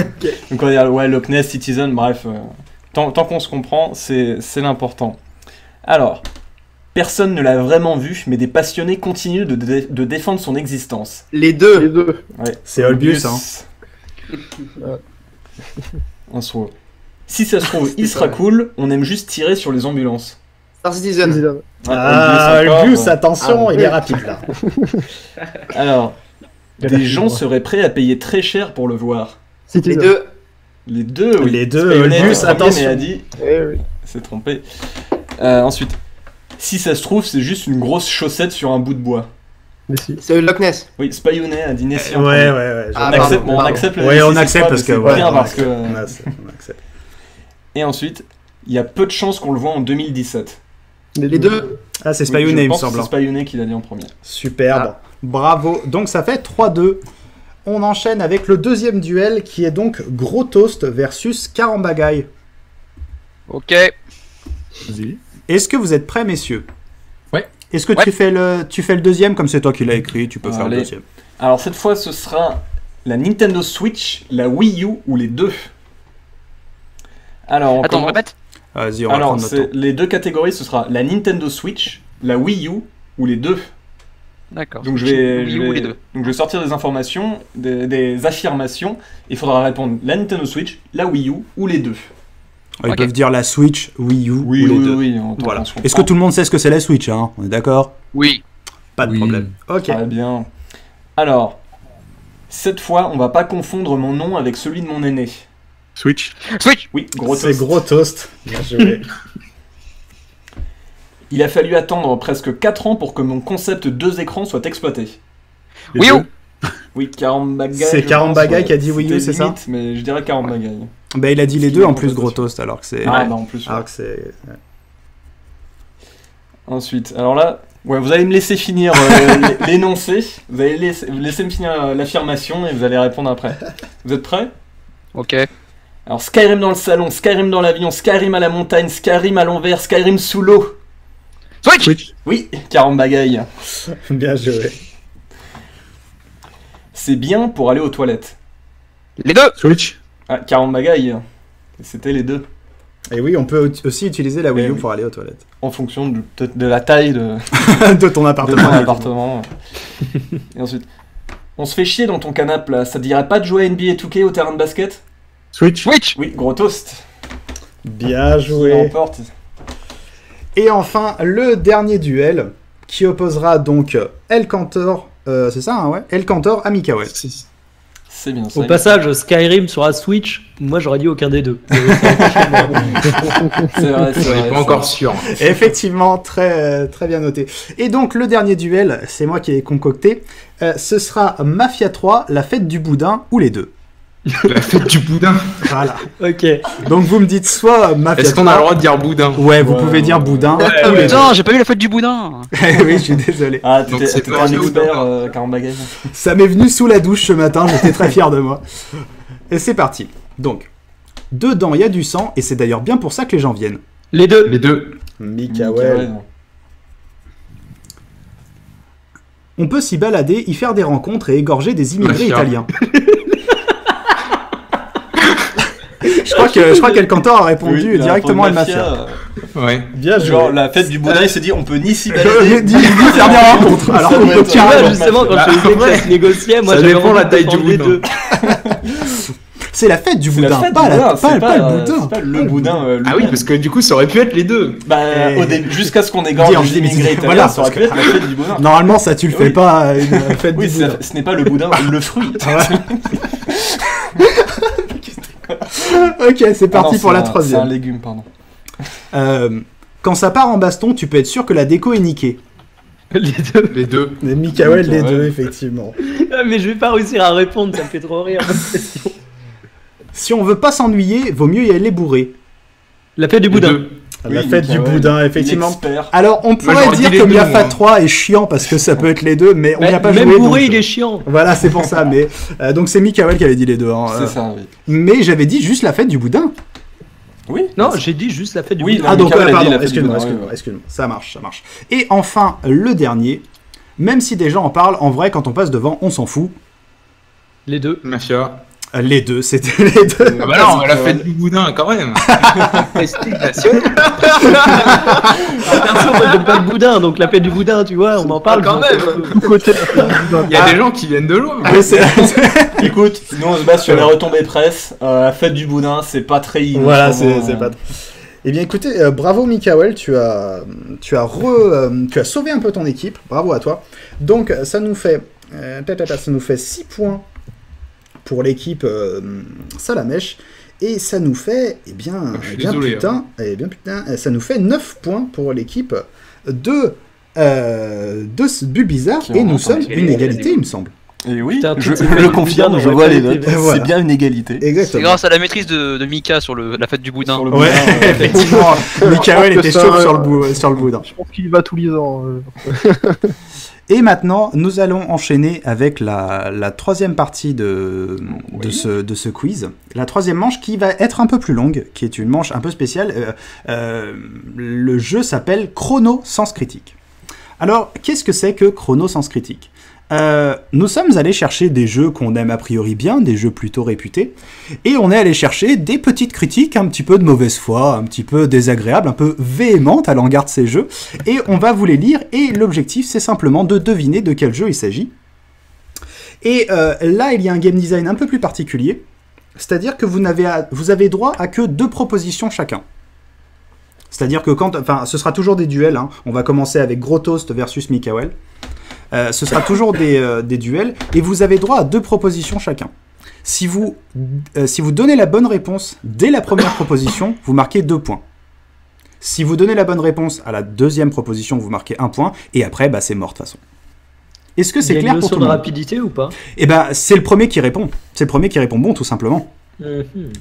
Donc on va dire ouais, Loch Ness, Citizen, bref. Tant qu'on se comprend, c'est l'important. Alors, personne ne l'a vraiment vu, mais des passionnés continuent de défendre son existence. Les deux. Ouais. C'est Olbius, hein. Un saut. Si ça se trouve, il sera cool, on aime juste tirer sur les ambulances. Star Citizen. Ah, Olbius encore, Olbius, attention, il est rapide là. Alors, des gens seraient prêts à payer très cher pour le voir. Les deux. Les deux, oui. Les deux, Spionet Olbius, était premier, attention. mais a dit... C'est trompé. Ensuite, si ça se trouve, c'est juste une grosse chaussette sur un bout de bois. C'est le Loch Ness. Oui, Spionet a dit Nessie en Ouais, premier. ouais. Ah, On pardon, accepte, pardon. on accepte le Ouais, Nessie, on c'est accepte pas- parce que... c'est ouais, bien on parce que... accepte. On accepte. Et ensuite, il y a peu de chances qu'on le voit en 2017. Les deux. Ah, c'est Oui, Spionet, je il me pense que semble. c'est Spionet qui l'a dit en premier. Superbe. Bravo. Donc ça fait 3-2. On enchaîne avec le deuxième duel qui est donc Gros Toast versus Carambagaille. Ok. Vas-y. Est-ce que vous êtes prêts, messieurs? Ouais. Est-ce que Ouais. tu fais le deuxième comme c'est toi qui l'as écrit? Tu peux faire le Allez. deuxième. Alors cette fois, ce sera la Nintendo Switch, la Wii U ou les deux. Alors, on Attends, on commence- répète. Vas-y, on va Alors, prendre notre c'est temps. les deux catégories, ce sera la Nintendo Switch, la Wii U ou les deux. D'accord. Donc je vais, Wii U ou les deux. donc je vais sortir des informations, des affirmations. Il faudra répondre la Nintendo Switch, la Wii U ou les deux. Ils Ok. peuvent dire la Switch, Wii U ou les deux. on Voilà. on se Est-ce que comprend. tout le monde sait ce que c'est la Switch, hein? On est d'accord? Oui. Pas de Oui. problème. Ok. Très bien. Alors, cette fois, on va pas confondre mon nom avec celui de mon aîné. Switch. Switch. Oui, gros C'est toast. Gros Toast. Bien joué. Il a fallu attendre presque 4 ans pour que mon concept 2 écrans soit exploité. Les Wii U. deux. Oui, Carambagaille. C'est je Carambagaille pense, qui a dit Wii U, c'était c'est ça? limite, mais je dirais Carambagaille. Bah, il a dit les Ce qui deux est en en plus Gros contestation. Toast, alors que c'est. Ah, bah en plus. ouais. Alors que c'est. Ensuite, alors là, ouais, vous allez me laisser finir l'énoncé. Vous allez laisser me finir l'affirmation et vous allez répondre après. Vous êtes prêts? Ok. Alors, Skyrim dans le salon, Skyrim dans l'avion, Skyrim à la montagne, Skyrim à l'envers, Skyrim sous l'eau. Switch. Switch. Oui, Carambagaille. Bien joué. C'est bien pour aller aux toilettes. Les deux. Switch. Ah, Carambagaille. C'était les deux. Et oui, on peut aussi utiliser la Wii Eh U oui. pour aller aux toilettes. En fonction de la taille de De ton ton appartement. appartement. Et ensuite, on se fait chier dans ton canapé là. Ça te dirait pas de jouer à NBA 2K au terrain de basket? Switch. Switch. Oui, gros toast. Bien Qui joué. remporte. Et enfin, le dernier duel qui opposera donc El Cantor, c'est ça, hein, ouais, El Cantor à Mikael. C'est bien ça. Au passage, Skyrim sur la Switch, moi j'aurais dit aucun des deux. C'est vrai, c'est On vrai. n'est pas encore sûr. Effectivement, très, très bien noté. Et donc, le dernier duel, c'est moi qui ai concocté, ce sera Mafia 3, la fête du boudin ou les deux. La fête du boudin. Voilà. Ok. Donc, vous me dites soit Mafia 3. Est-ce qu'on a le droit de dire boudin? Ouais, vous Ouais, pouvez dire ouais. boudin ou les deux. Putain, j'ai pas vu la fête du boudin. Oui, je suis désolé. Ah, Donc t'étais c'est t'étais pas un du expert, boudin. Carambagaille. Ça m'est venu sous la douche ce matin, j'étais très fier de moi. Et c'est parti. Donc, dedans, il y a du sang, et c'est d'ailleurs bien pour ça que les gens viennent. Les deux. Les deux. Mikael. On peut s'y balader, y faire des rencontres et égorger des immigrés Mafia. italiens. Je crois qu'El Cantor a répondu Oui, directement à la Mafia. Ouais. Bien joué. Genre la fête du Boudin, il s'est dit on peut ni s'y Ni balader. faire des rencontres. Alors Ça qu'on doit peut être- Tu vois, carrément. justement, quand je te disais que ça se négociait, moi Ça j'avais dépend envie la de taille défendre du les boudin. deux. C'est la fête du C'est la boudin, fête pas du Boudin, pas c'est le boudin. c'est pas le Boudin. Ah oui, parce que du coup, ça aurait pu être les deux. Bah, Et- au début, jusqu'à ce qu'on égorge Dire, les immigrés italiens, voilà, ça aurait pu parce être la fête du Boudin. Normalement, ça tu le fais Oui. pas à une fête Oui, du boudin. ce n'est pas le Boudin, le fruit. Ok, c'est parti Ah non, pour la c'est un troisième. légume, pardon. Quand ça part en baston, tu peux être sûr que la déco est niquée. Les deux. Les deux. Mais Mikael, les Mikael. deux, effectivement. Ah, mais je vais pas réussir à répondre, ça me fait trop rire. Si on veut pas s'ennuyer, vaut mieux y aller bourré. La fête du Les boudin. deux. La Oui, fête du Mikael, boudin, effectivement. l'expert. Alors, on pourrait j'aurais dire dit que les deux, Miafat moi. 3 est chiant parce que ça peut être les deux, mais on n'y a pas Même joué. bourré, donc, il est chiant. Voilà, c'est pour ça. Mais donc c'est Mikael qui avait dit les deux. Hein. C'est ça, oui. Mais j'avais dit juste la fête du boudin. Oui. Non, j'ai dit juste la fête du Oui, boudin. Ah donc, Mikael a dit pardon, la fête du excuse-moi, boudin, excuse-moi. Ça marche. Et enfin, le dernier. Même si des gens en parlent, en vrai, quand on passe devant, on s'en fout. Les deux. Mafia. Les deux, c'était les deux. Ah bah non, la fête du boudin, quand même. Perso, moi j'aime pas le boudin, donc la fête du boudin, tu vois, on m'en parle. quand je m'en fous. Il y a des gens qui viennent de loin. Oui, c'est- Écoute, nous on se base sur les retombées presse. La fête du Boudin, c'est pas très innocent. Voilà, c'est pas. Eh bien, écoutez, bravo Mikael, tu as sauvé un peu ton équipe. Bravo à toi. Donc, ça nous fait 6 points pour l'équipe Salamèche. Et ça nous fait, Je suis désolé, ça nous fait 9 points pour l'équipe de Bulbizarre. Qui Et en nous ont sommes pas. une égalité, il me semble. Et oui, Putain, je toutes ces fêtes le du confirme, Boudin, je on vois va les calculer. notes. Voilà. C'est bien une égalité. C'est Exactement. grâce à la maîtrise de Mika sur la fête du boudin. Sur le Ouais, Boudin, effectivement, Mikael que était ça, chaud sur le boudin. Je pense qu'il y va tous les ans. Et maintenant, nous allons enchaîner avec la troisième partie de ce quiz. La troisième manche qui va être un peu plus longue, qui est une manche un peu spéciale. Le jeu s'appelle Chrono Sens Critique. Alors, qu'est-ce que c'est que Chrono Sens Critique ? Nous sommes allés chercher des jeux qu'on aime a priori bien, des jeux plutôt réputés, et on est allé chercher des petites critiques un petit peu de mauvaise foi, un petit peu désagréables, un peu véhémentes à l'égard de ces jeux, et on va vous les lire, et l'objectif c'est simplement de deviner de quel jeu il s'agit. Et là, il y a un game design un peu plus particulier, c'est-à-dire que vous avez droit à que 2 propositions chacun. C'est-à-dire que ce sera toujours des duels, hein. On va commencer avec Gros Toast versus Mikael. Ce sera toujours des duels, et vous avez droit à 2 propositions chacun. Si vous donnez la bonne réponse dès la première proposition, vous marquez 2 points. Si vous donnez la bonne réponse à la deuxième proposition, vous marquez 1 point, et après, c'est mort de toute façon. Est-ce que c'est Il y a clair une pour notion tout de le monde ? rapidité ou pas? Eh ben, c'est le premier qui répond. C'est le premier qui répond bon, tout simplement.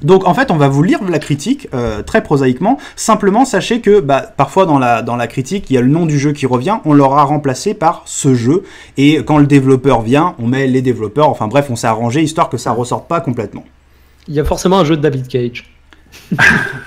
Donc en fait, on va vous lire la critique très prosaïquement. Simplement, sachez que parfois dans la critique, il y a le nom du jeu qui revient. On l'aura remplacé par ce jeu. Et quand le développeur vient, on met les développeurs. Enfin bref, on s'est arrangé histoire que ça ressorte pas complètement. Il y a forcément un jeu de David Cage.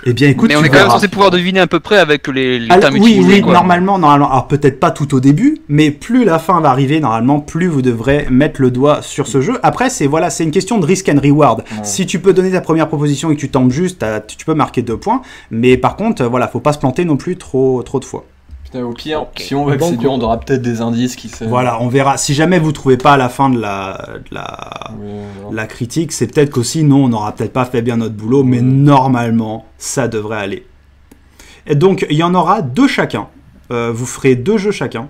Eh bien, écoute, Mais on tu est quand même verras. censé pouvoir deviner à peu près avec les Alors, termes oui, utilisés. oui, quoi. normalement. Alors peut-être pas tout au début, mais plus la fin va arriver, normalement, plus vous devrez mettre le doigt sur ce jeu. Après, c'est une question de risk and reward. Ouais. Si tu peux donner ta première proposition et que tu tentes juste, tu peux marquer 2 points. Mais par contre, faut pas se planter non plus trop de fois. Putain, au pire, si on voit que c'est Banco. dur, on aura peut-être des indices qui se. Voilà, on verra. Si jamais vous trouvez pas à la fin de la Ouais, la critique, c'est peut-être qu'aussi, nous, on n'aura peut-être pas fait bien notre boulot, mais normalement, ça devrait aller. Et donc, il y en aura 2 chacun. Vous ferez 2 jeux chacun.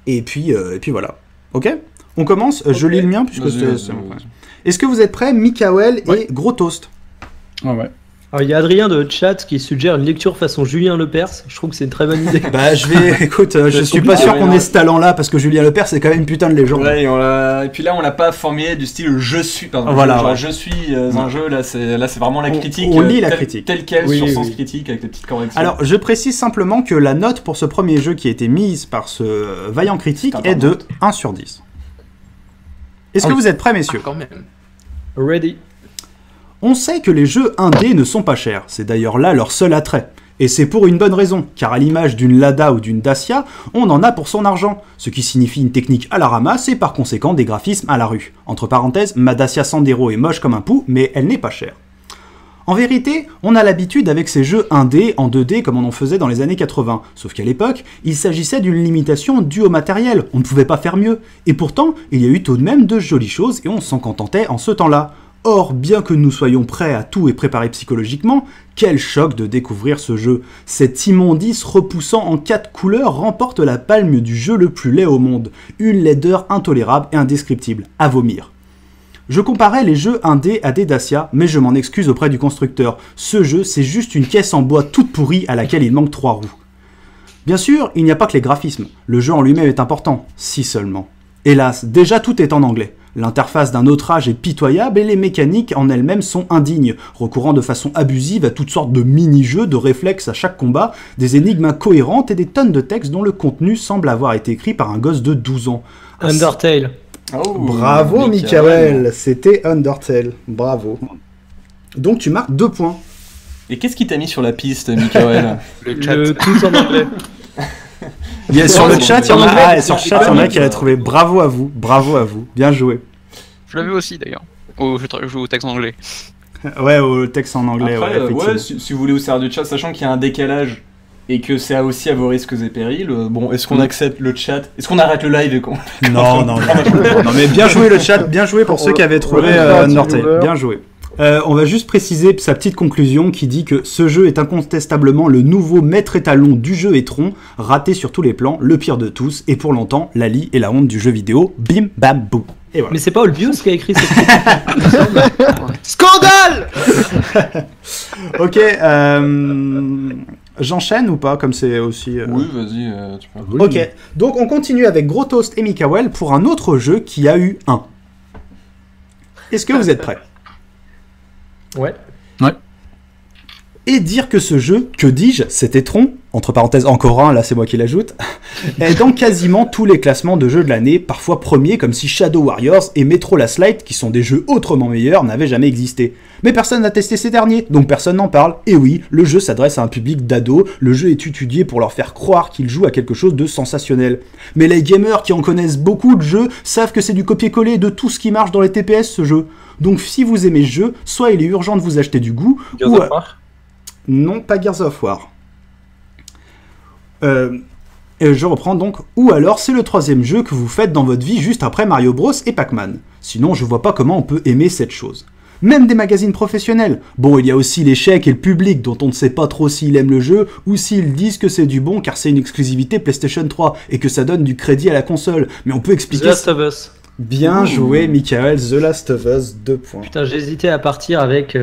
Et puis voilà. Ok ? On commence. Je lis le mien, puisque c'est mon premier. Est-ce que vous êtes prêts, Mikael et Gros Toast ? Ah ouais. Alors il y a Adrien de chat qui suggère une lecture façon Julien Lepers. Je trouve que c'est une très bonne idée. Je suis pas sûr qu'on ait ce talent-là, parce que Julien Lepers, c'est quand même une putain de légende. Ouais, et puis là, on l'a pas formulé du style je suis. Pardon, Voilà, genre, ouais. je suis un jeu. Là, c'est vraiment la critique. On lit la critique. Telle quelle Oui, sur oui, Sens oui. Critique avec des petites corrections. Alors, je précise simplement que la note pour ce premier jeu qui a été mise par ce vaillant critique C'est est de important. 1 sur 10. Est-ce que vous êtes prêts, messieurs ? Quand même. Ready. On sait que les jeux indés ne sont pas chers, c'est d'ailleurs là leur seul attrait. Et c'est pour une bonne raison, car à l'image d'une Lada ou d'une Dacia, on en a pour son argent, ce qui signifie une technique à la ramasse et par conséquent des graphismes à la rue. Entre parenthèses, ma Dacia Sandero est moche comme un pou, mais elle n'est pas chère. En vérité, on a l'habitude avec ces jeux 1D en 2D comme on en faisait dans les années 80, sauf qu'à l'époque, il s'agissait d'une limitation due au matériel, on ne pouvait pas faire mieux, et pourtant, il y a eu tout de même de jolies choses et on s'en contentait en ce temps-là. Or, bien que nous soyons prêts à tout et préparés psychologiquement, quel choc de découvrir ce jeu. Cet immondice repoussant en 4 couleurs remporte la palme du jeu le plus laid au monde, une laideur intolérable et indescriptible, à vomir. Je comparais les jeux 1D à des Dacia, mais je m'en excuse auprès du constructeur. Ce jeu, c'est juste une caisse en bois toute pourrie à laquelle il manque 3 roues. Bien sûr, il n'y a pas que les graphismes. Le jeu en lui-même est important, si seulement. Hélas, déjà tout est en anglais. L'interface d'un autre âge est pitoyable et les mécaniques en elles-mêmes sont indignes, recourant de façon abusive à toutes sortes de mini-jeux, de réflexes à chaque combat, des énigmes incohérentes et des tonnes de textes dont le contenu semble avoir été écrit par un gosse de 12 ans. Undertale. Oh, bravo Mikael, c'était Undertale, bravo. Donc tu marques 2 points. Et qu'est-ce qui t'a mis sur la piste, Mikael? Le tout en anglais. Sur le chat, il y en a qui a trouvé. Bravo à vous, bien joué. Je l'avais aussi d'ailleurs. Je joue au texte en anglais. Ouais, au texte en anglais. Après, ouais, si vous voulez vous servir du chat, sachant qu'il y a un décalage et que c'est aussi à vos risques et périls, bon, est-ce qu'on accepte le chat? Est-ce qu'on arrête le live et qu'on... Non, mais bien joué le chat, bien joué pour ceux qui avaient trouvé Undertale, bien joué. On va juste préciser sa petite conclusion qui dit que ce jeu est incontestablement le nouveau maître étalon du jeu étron, raté sur tous les plans, le pire de tous, et pour longtemps, la lie et la honte du jeu vidéo. Bim, bam, boum. Et voilà. Mais c'est pas Olbius qui a écrit cette Scandale. Ok, j'enchaîne ou pas, comme c'est aussi... Oui, vas-y, tu peux. Oui. Ok, donc on continue avec Gros Toast et Mikael pour un autre jeu qui a eu un. Est-ce que vous êtes prêts? Ouais. Et dire que ce jeu, que dis-je, cet étron, entre parenthèses encore un, là c'est moi qui l'ajoute, est dans quasiment tous les classements de jeux de l'année, parfois premiers comme si Shadow Warriors et Metro Last Light, qui sont des jeux autrement meilleurs, n'avaient jamais existé. Mais personne n'a testé ces derniers, donc personne n'en parle. Et oui, le jeu s'adresse à un public d'ados, le jeu est étudié pour leur faire croire qu'ils jouent à quelque chose de sensationnel. Mais les gamers qui en connaissent beaucoup de jeux savent que c'est du copier-coller de tout ce qui marche dans les TPS ce jeu. Donc si vous aimez ce jeu, soit il est urgent de vous acheter du goût, Gears of War. Non, pas Gears of War. Et je reprends donc. Ou alors c'est le 3e jeu que vous faites dans votre vie juste après Mario Bros et Pac-Man. Sinon je vois pas comment on peut aimer cette chose. Même des magazines professionnels. Bon, il y a aussi l'échec et le public dont on ne sait pas trop s'ils aiment le jeu ou s'ils disent que c'est du bon car c'est une exclusivité PlayStation 3 et que ça donne du crédit à la console. Mais on peut expliquer... The Last of Us. Bien joué, Mikael. The Last of Us, 2 points. Putain, j'hésitais à partir avec...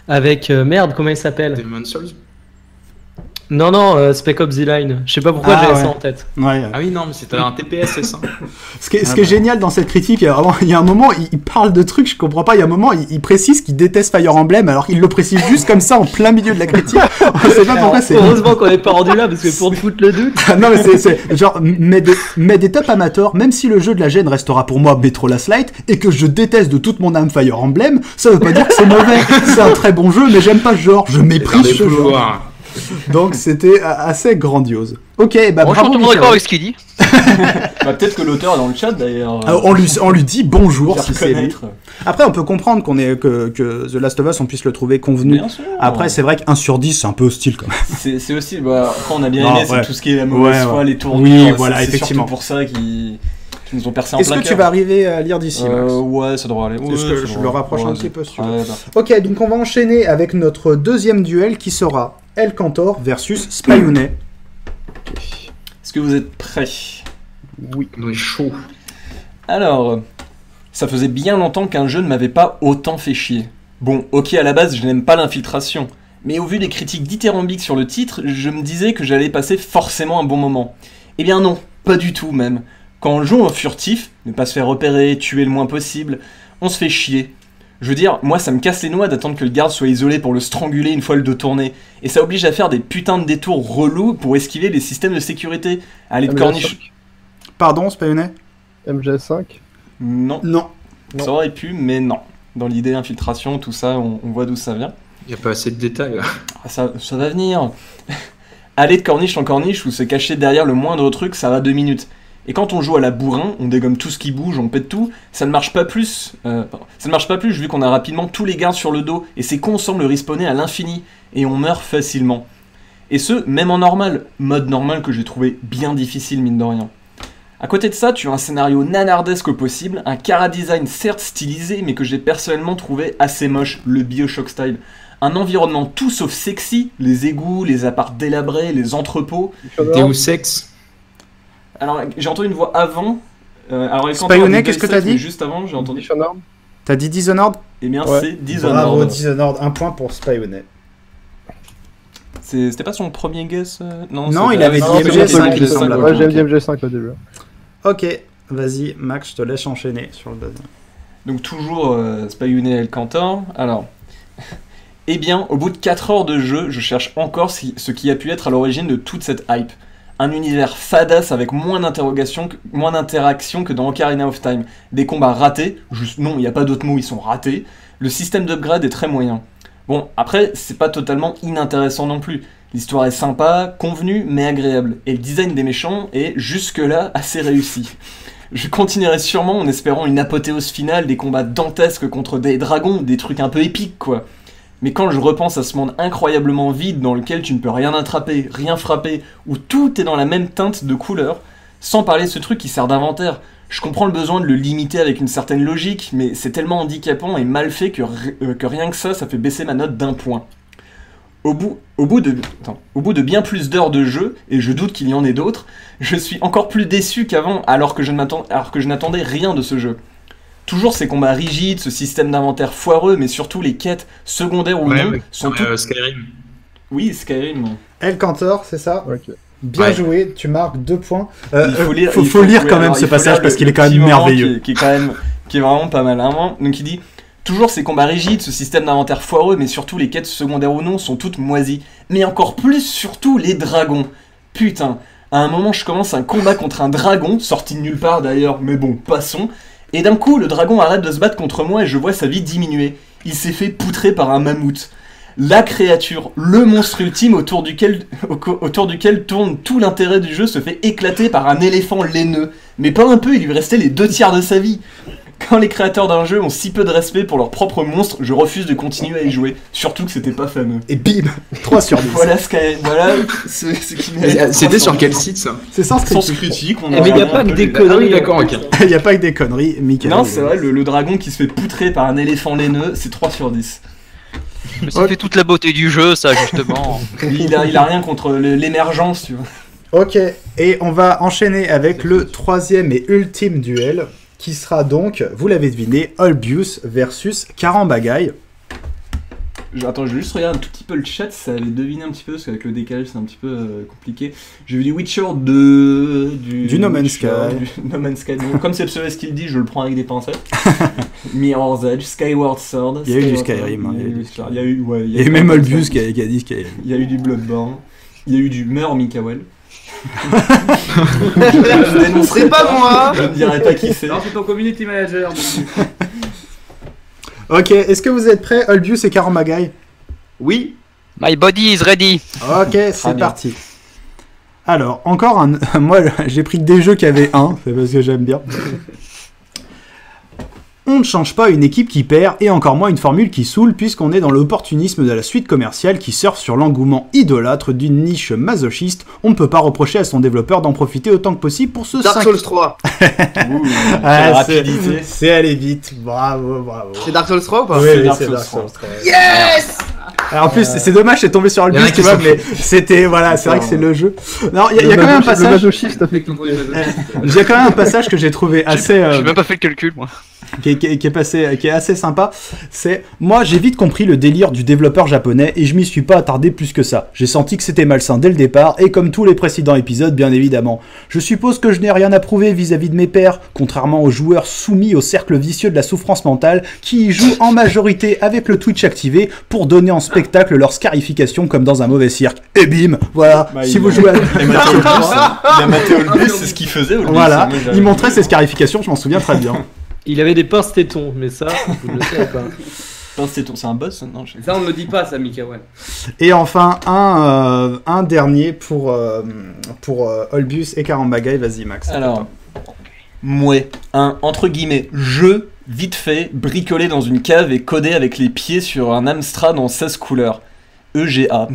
merde, comment il s'appelle? Demon's Souls. Non, Spec Ops The Line. Je sais pas pourquoi j'avais ça en tête. Ouais. Ah oui, non, mais c'était un TPS, c'est ça. Ce qui est génial dans cette critique, il y a un moment, il parle de trucs, je comprends pas, il y a un moment, il précise qu'il déteste Fire Emblem, alors qu'il le précise juste comme ça en plein milieu de la critique. On sait pas pourquoi c'est... Heureusement qu'on n'est pas rendu là, parce que pour te foutre le doute... Non, mais c'est genre, mets des top amateurs, même si le jeu de la gêne restera pour moi Metro Last Light, et que je déteste de toute mon âme Fire Emblem, ça veut pas dire que c'est mauvais. C'est un très bon jeu, mais j'aime pas ce genre, je méprise ce genre. Donc c'était assez grandiose. Ok, bah Bon, je suis bravo totalement d'accord avec ce qu'il dit. Bah, peut-être que l'auteur est dans le chat d'ailleurs. On lui dit bonjour Faire si c'est lui. connaître. Après, on peut comprendre que The Last of Us, on puisse le trouver convenu. Bien sûr. Après, c'est vrai qu'1 sur 10, c'est un peu hostile quand même. C'est aussi, après on a bien Non, aimé, ouais. c'est tout ce qui est la mauvaise foi, les tournures. Oui, voilà, c'est effectivement. surtout pour ça qu'ils nous ont percé en Est-ce plein que tu cœur. vas arriver à lire d'ici, Max Ouais, ça devrait aller. Est-ce que je le rapproche un petit peu si tu veux. Ouais, bah. Ok, donc on va enchaîner avec notre deuxième duel qui sera El Cantor versus Spayounet. Est-ce que vous êtes prêts? Oui, on est chaud. Alors, ça faisait bien longtemps qu'un jeu ne m'avait pas autant fait chier. Bon, ok, à la base, je n'aime pas l'infiltration, mais au vu des critiques dithyrambiques sur le titre, je me disais que j'allais passer forcément un bon moment. Eh bien non, pas du tout même. Quand on joue en furtif, ne pas se faire repérer, tuer le moins possible, on se fait chier. Je veux dire, moi ça me casse les noix d'attendre que le garde soit isolé pour le stranguler une fois le dos tourné, et ça oblige à faire des putains de détours relous pour esquiver les systèmes de sécurité, aller de corniche... Pardon, Spayounet? MGS5. Non. Non. Ça aurait pu, mais non. Dans l'idée infiltration, tout ça, on voit d'où ça vient. Il n'y a pas assez de détails. Là. Ça va venir. Aller de corniche en corniche ou se cacher derrière le moindre truc, ça va 2 minutes. Et quand on joue à la bourrin, on dégomme tout ce qui bouge, on pète tout, ça ne marche pas plus. Vu qu'on a rapidement tous les gardes sur le dos, et c'est con semble respawner à l'infini, et on meurt facilement. Et ce, même en normal, mode normal que j'ai trouvé bien difficile mine de rien. À côté de ça, tu as un scénario nanardesque au possible, un chara-design certes stylisé, mais que j'ai personnellement trouvé assez moche, le Bioshock style. Un environnement tout sauf sexy, les égouts, les apparts délabrés, les entrepôts. Deus Ex. Alors, j'ai entendu une voix avant. Spyonnet, qu'est-ce que t'as dit? Juste avant, j'ai entendu. T'as dit Dishonored? Eh bien, ouais. C'est Dishonored. Bravo, Dishonored. 1 point pour Spyonnet. C'était pas son premier guess Non, il avait dit MG5, il me semble. Ouais, j'ai dit MG5 au début. Ok, vas-y, Max, je te laisse enchaîner sur le buzz. Donc, toujours Spyonnet et Elcantor. Alors. Eh bien, au bout de 4 heures de jeu, je cherche encore ce qui a pu être à l'origine de toute cette hype. Un univers fadasse avec moins d'interaction que dans Ocarina of Time. Des combats ratés, non, il n'y a pas d'autre mot, ils sont ratés. Le système d'upgrade est très moyen. Bon, après, c'est pas totalement inintéressant non plus. L'histoire est sympa, convenue, mais agréable. Et le design des méchants est jusque-là assez réussi. Je continuerai sûrement en espérant une apothéose finale, des combats dantesques contre des dragons, des trucs un peu épiques quoi. Mais quand je repense à ce monde incroyablement vide dans lequel tu ne peux rien attraper, rien frapper, où tout est dans la même teinte de couleur, sans parler de ce truc qui sert d'inventaire, je comprends le besoin de le limiter avec une certaine logique, mais c'est tellement handicapant et mal fait que rien que ça fait baisser ma note d'1 point. Au bout de bien plus d'heures de jeu, et je doute qu'il y en ait d'autres, je suis encore plus déçu qu'avant alors que je n'attendais rien de ce jeu. Toujours ces combats rigides, ce système d'inventaire foireux, mais surtout les quêtes, secondaires ou non, sont toutes... Skyrim. Oui, Skyrim. Elcantor, c'est ça? Ok. Bien joué, tu marques 2 points. Il faut lire quand même ce passage parce qu'il est quand même merveilleux. Qui est vraiment pas mal. Hein. Donc il dit... Toujours ces combats rigides, ce système d'inventaire foireux, mais surtout les quêtes secondaires ou non sont toutes moisies. Mais encore plus, surtout, les dragons. Putain, à un moment je commence un combat contre un dragon, sorti de nulle part d'ailleurs, mais bon, passons. Et d'un coup, le dragon arrête de se battre contre moi et je vois sa vie diminuer. Il s'est fait poutrer par un mammouth. La créature, le monstre ultime autour duquel tourne tout l'intérêt du jeu se fait éclater par un éléphant laineux. Mais pas un peu, il lui restait les 2 tiers de sa vie. Quand les créateurs d'un jeu ont si peu de respect pour leur propre monstre, je refuse de continuer à y jouer. Surtout que c'était pas fameux. Et bim 3 sur 10. Voilà ce qui m'a... C'était sur quel site ça? C'est Sens Critique. Mais il n'y a pas que des conneries. Ah oui, d'accord, ok. Il n'y a pas que des conneries, Michael. Non, c'est vrai, le dragon qui se fait poutrer par un éléphant laineux, c'est 3 sur 10. Mais ça fait toute la beauté du jeu, ça, justement. il a rien contre l'émergence, tu vois. Ok, et on va enchaîner avec le 3e et ultime duel, qui sera donc, vous l'avez deviné, Olbius versus Karambagaï. Attends, je vais juste regarder un tout petit peu le chat, ça allait deviner un petit peu, parce qu'avec le décalage c'est un petit peu compliqué. J'ai vu du Witcher 2, du No Man's Sky. No Man's Sky. Donc, comme c'est le seul qu'il dit, je le prends avec des pincettes. Mirror's Edge, Skyward Sword. Il y a eu du Skyrim. Il y a eu même Olbius qui a dit Skyrim. Il y a eu du Bloodborne. Il y a eu du Meurs Mikael. Je dénoncerai pas moi. Je ne dirai pas qui c'est. Non, c'est ton community manager. Ok, est-ce que vous êtes prêts, Olbius et Karambagaï? Oui. My body is ready. Ok, c'est parti. Alors, encore un... Moi, j'ai pris que des jeux qui avaient 1, c'est parce que j'aime bien. On ne change pas une équipe qui perd, et encore moins une formule qui saoule, puisqu'on est dans l'opportunisme de la suite commerciale qui surfe sur l'engouement idolâtre d'une niche masochiste. On ne peut pas reprocher à son développeur d'en profiter autant que possible pour ce Dark Souls 3. Rapidité. C'est aller vite, bravo. C'est Dark Souls 3 ou pas? Oui, c'est Dark Souls 3. Yes. Alors, en plus, c'est dommage, c'est tombé sur Olbius, tu vois, mais c'était, voilà, c'est vrai que c'est le jeu. Non, il y a quand même un passage... Le masochiste a fait que il y a quand même un passage que j'ai trouvé assez... J'ai même pas fait le calcul, moi. Qui est assez sympa. C'est, moi, j'ai vite compris le délire du développeur japonais et je m'y suis pas attardé plus que ça. J'ai senti que c'était malsain dès le départ et comme tous les précédents épisodes, bien évidemment. Je suppose que je n'ai rien à prouver vis-à-vis de mes pairs, contrairement aux joueurs soumis au cercle vicieux de la souffrance mentale qui y jouent en majorité avec le Twitch activé pour donner en spectacle leur scarification comme dans un mauvais cirque. Et bim, voilà. Si vous jouez à... Matteo Olbius, c'est ce qu'il faisait. Olbius, voilà, il montrait ses scarifications, je m'en souviens très bien. Il avait des pinces tétons, mais ça, vous ne le savez pas. C'est un boss? Non, je sais Ça, on me dit pas ça, Mikael. Et enfin, un dernier pour Olbus et Karambagaï. Vas-y, Max. Alors, mouais, un entre guillemets jeu vite fait, bricolé dans une cave et codé avec les pieds sur un Amstrad en 16 couleurs. EGA.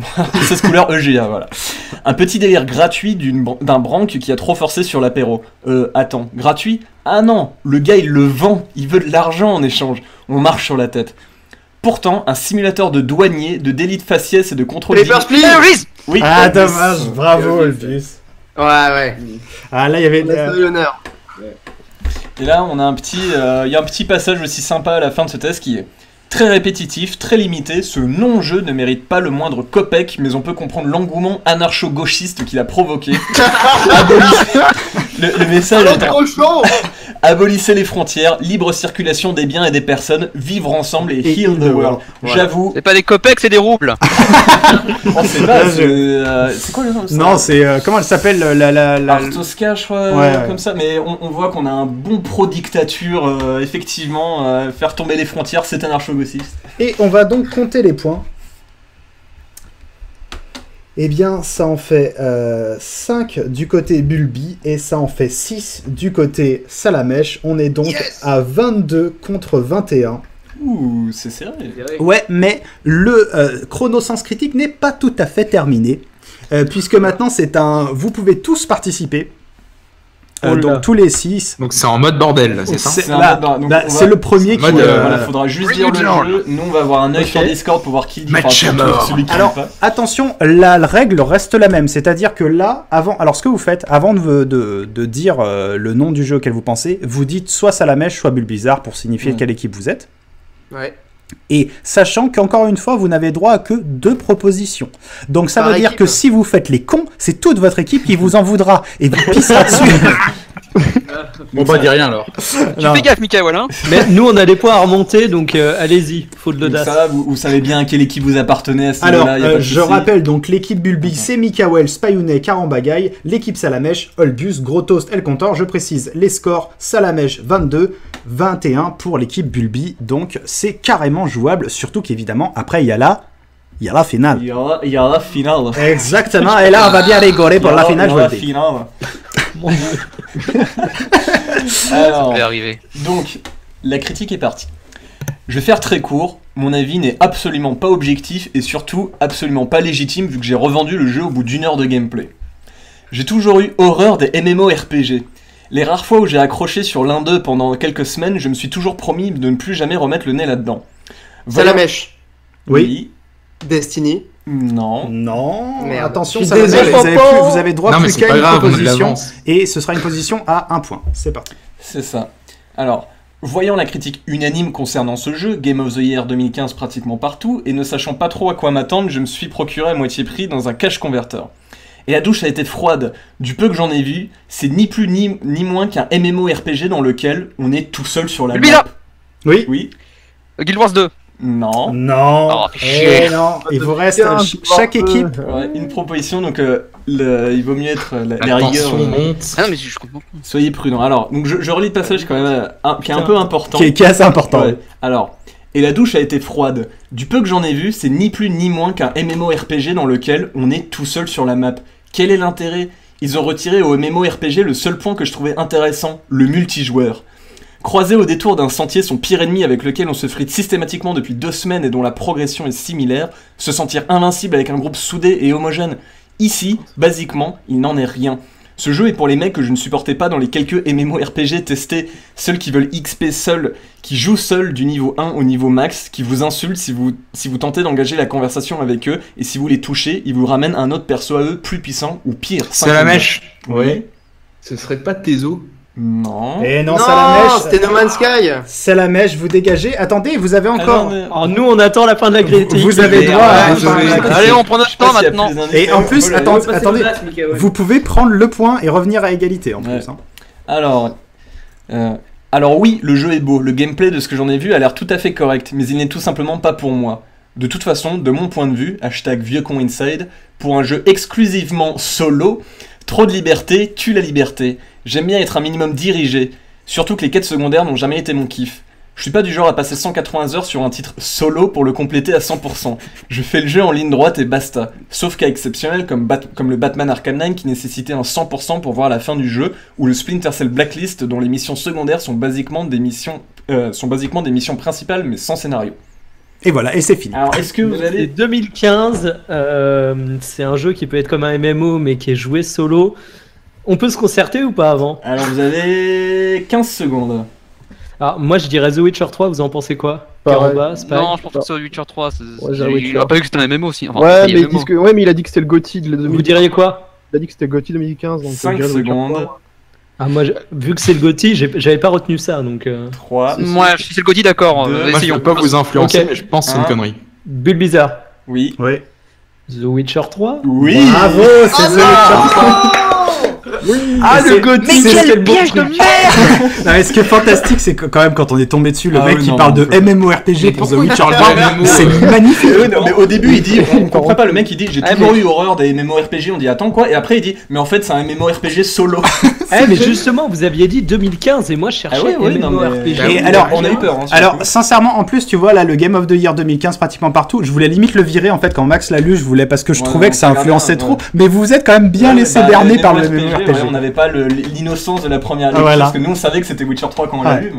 16 couleurs EGA, voilà. Un petit délire gratuit d'un branque qui a trop forcé sur l'apéro. Attends, gratuit? Ah non, le gars il le vend, il veut de l'argent en échange. On marche sur la tête. Pourtant, un simulateur de douanier, de délit de faciès et de contrôle... Papers, please. Oui. Ah, dommage, bravo Olbus. Ouais. Ah, là, il y avait... l'honneur. Et là, on a il y a un petit passage aussi sympa à la fin de ce test qui est très répétitif, très limité. Ce non-jeu ne mérite pas le moindre copec, mais on peut comprendre l'engouement anarcho-gauchiste qu'il a provoqué. Le message est trop chaud. Abolissez les frontières, libre circulation des biens et des personnes, vivre ensemble et heal the world. Voilà. J'avoue. C'est pas des copecs, c'est des roubles. On sait pas, c'est quoi le nom de ça? Non, c'est... comment elle s'appelle Artoska, je crois, ouais. comme ça. Mais on voit qu'on a un bon pro-dictature, effectivement. Faire tomber les frontières, c'est anarcho-gauchiste. Et on va donc compter les points. Eh bien, ça en fait 5 du côté Bulbi et ça en fait 6 du côté Salamèche. On est donc à 22 contre 21. Ouh, c'est serré. Ouais, mais le chronosens critique n'est pas tout à fait terminé. Puisque maintenant, vous pouvez tous participer. Donc tous les 6. Donc c'est en mode bordel, là, c'est ça? C'est le premier qui... Voilà, faudra juste dire le jeu. Nous, on va avoir un œil sur Discord pour voir qui dit celui qui... Alors, attention, la règle reste la même. C'est-à-dire que là, alors ce que vous faites, avant de dire le nom du jeu auquel vous pensez, vous dites soit Salamèche, soit Bulbizarre pour signifier quelle équipe vous êtes. Ouais. Et sachant qu'encore une fois, vous n'avez droit à que 2 propositions. Donc ça veut dire que si vous faites les cons, c'est toute votre équipe qui vous en voudra et vous pissera dessus. Bon bah dis rien alors. Tu fais gaffe, Mikael, hein. Mais nous on a des points à remonter, donc allez-y, faut de l'audace. Ça, vous savez bien à quelle équipe vous appartenez à ce Alors, niveau-là. je rappelle donc l'équipe Bulbi, c'est Mikael, Spayounet, Karambagaï, l'équipe Salamèche, Olbus, Gros Toast, El Contor. Je précise les scores, Salamèche 22, 21 pour l'équipe Bulbi, donc c'est carrément jouable, surtout qu'évidemment après il y a la finale. Il y a la finale. Exactement, et là on va bien rigoler pour la finale. La finale. Mon Dieu. Alors, Ça va arriver. donc, la critique est partie. Je vais faire très court, mon avis n'est absolument pas objectif et surtout absolument pas légitime vu que j'ai revendu le jeu au bout d'1 heure de gameplay. J'ai toujours eu horreur des MMORPG. Les rares fois où j'ai accroché sur l'un d'eux pendant quelques semaines, je me suis toujours promis de ne plus jamais remettre le nez là-dedans. Salamèche. Oui. Destiny. Non. Merde. Attention, Je suis Salamèche, désolé. vous avez droit Non, mais plus c'est qu'à pas une grave, on proposition l'avance. et ce sera une position à 1 point. C'est parti. C'est ça. Alors, voyant la critique unanime concernant ce jeu, Game of the Year 2015 pratiquement partout, et ne sachant pas trop à quoi m'attendre, je me suis procuré à moitié prix dans un cache converter. Et la douche a été froide. Du peu que j'en ai vu, c'est ni plus ni moins qu'un MMORPG dans lequel on est tout seul sur la map. Oui. Oui. Guild Wars 2. Non. Oh, chier. Non. Il vous reste chaque équipe. Ouais, une proposition, donc il vaut mieux être la rigueur. Attention, monte. Ah non, mais je comprends pas. Soyez prudents. Alors, donc je relis le passage quand même, qui est un peu important. Qui est assez important. Ouais. Alors, et la douche a été froide. Du peu que j'en ai vu, c'est ni plus ni moins qu'un MMORPG dans lequel on est tout seul sur la map. Quel est l'intérêt? Ils ont retiré au MMORPG le seul point que je trouvais intéressant, le multijoueur. Croiser au détour d'un sentier son pire ennemi avec lequel on se frite systématiquement depuis 2 semaines et dont la progression est similaire, se sentir invincible avec un groupe soudé et homogène. Ici, basiquement, il n'en est rien. Ce jeu est pour les mecs que je ne supportais pas dans les quelques MMORPG testés, ceux qui veulent XP seuls, qui jouent seuls du niveau 1 au niveau max, qui vous insultent si vous tentez d'engager la conversation avec eux, et si vous les touchez, ils vous ramènent un autre perso à eux plus puissant ou pire. Salamèche. Oui. Ce serait pas Tezo? Non. Et non, Non, Salamèche. c'était No Man's Sky. Salamèche, vous dégagez. Attendez, vous avez encore. Alors nous on attend la fin de la critique. Vous avez droit à la fin de la critique. Allez, on prend notre temps maintenant. Et en plus, attendez, vous pouvez prendre le point et revenir à égalité en plus. Hein. Alors oui, le jeu est beau, le gameplay de ce que j'en ai vu a l'air tout à fait correct, mais il n'est tout simplement pas pour moi. De toute façon, de mon point de vue, #vieuxconinside, pour un jeu exclusivement solo, trop de liberté tue la liberté. J'aime bien être un minimum dirigé, surtout que les quêtes secondaires n'ont jamais été mon kiff. Je suis pas du genre à passer 180 heures sur un titre solo pour le compléter à 100%. Je fais le jeu en ligne droite et basta. Sauf cas exceptionnel comme le Batman Arkham Knight qui nécessitait un 100% pour voir la fin du jeu, ou le Splinter Cell Blacklist dont les missions secondaires sont basiquement des missions principales mais sans scénario. Et voilà, et c'est fini. Alors est-ce que vous C'est allez... 2015, c'est un jeu qui peut être comme un MMO mais qui est joué solo. On peut se concerter ou pas avant? Alors vous avez 15 secondes. Alors moi je dirais The Witcher 3, vous en pensez quoi? Pareil. Caramba, Spike. Non, je pense que c'est Witcher 3. Ouais, j'ai Il a pas vu que c'était un MMO aussi. Enfin, Ouais, il y a mais, MMO. ouais, mais il a dit que c'était le GOTY de 2015. Vous diriez quoi? Il a dit que c'était le GOTY 2015. Donc 5 je dirais The Witcher secondes. 3. Ah moi, vu que c'est le GOTY, j'avais pas retenu ça, donc... 3. Moi, si c'est le GOTY, d'accord. Deux. Moi, je Essayons. peux pas vous influencer, Ok. mais je pense que c'est une Un. connerie. Bull Bizarre. Oui. Ouais. The Witcher 3. Oui. Bravo, c'est The Witcher 3. Ah, Et le c'est- GOTY, c'est- c'était le piège de merde. Non, mais ce qui est fantastique, c'est que quand même quand on est tombé dessus, le Ah mec oui, qui non, parle on de peut- MMORPG pour The Witcher parle de 3, MMO, c'est magnifique. Non, mais au début il dit, on comprend pas, le mec il dit j'ai Ah, toujours mais- eu horreur des MMORPG, on dit attends quoi, et après il dit mais en fait c'est un MMORPG solo. Eh, mais justement, vous aviez dit 2015 et moi je cherchais Ah ouais, non, mais- MMORPG. Et alors, on a eu peur. Hein, sur Alors, le coup. sincèrement, en plus, tu vois, là, le Game of the Year 2015 pratiquement partout, je voulais limite le virer, en fait, quand Max l'a lu, je voulais, parce que je Ouais, trouvais non, que ça c'est grave influençait bien, trop, ouais. mais vous vous êtes quand même bien Ouais, laissé bah, berner les par le MMORPG, MMORPG. ouais, on n'avait pas l'innocence de la première lecture, Voilà. parce que nous on savait que c'était Witcher 3 quand on l'a Ouais.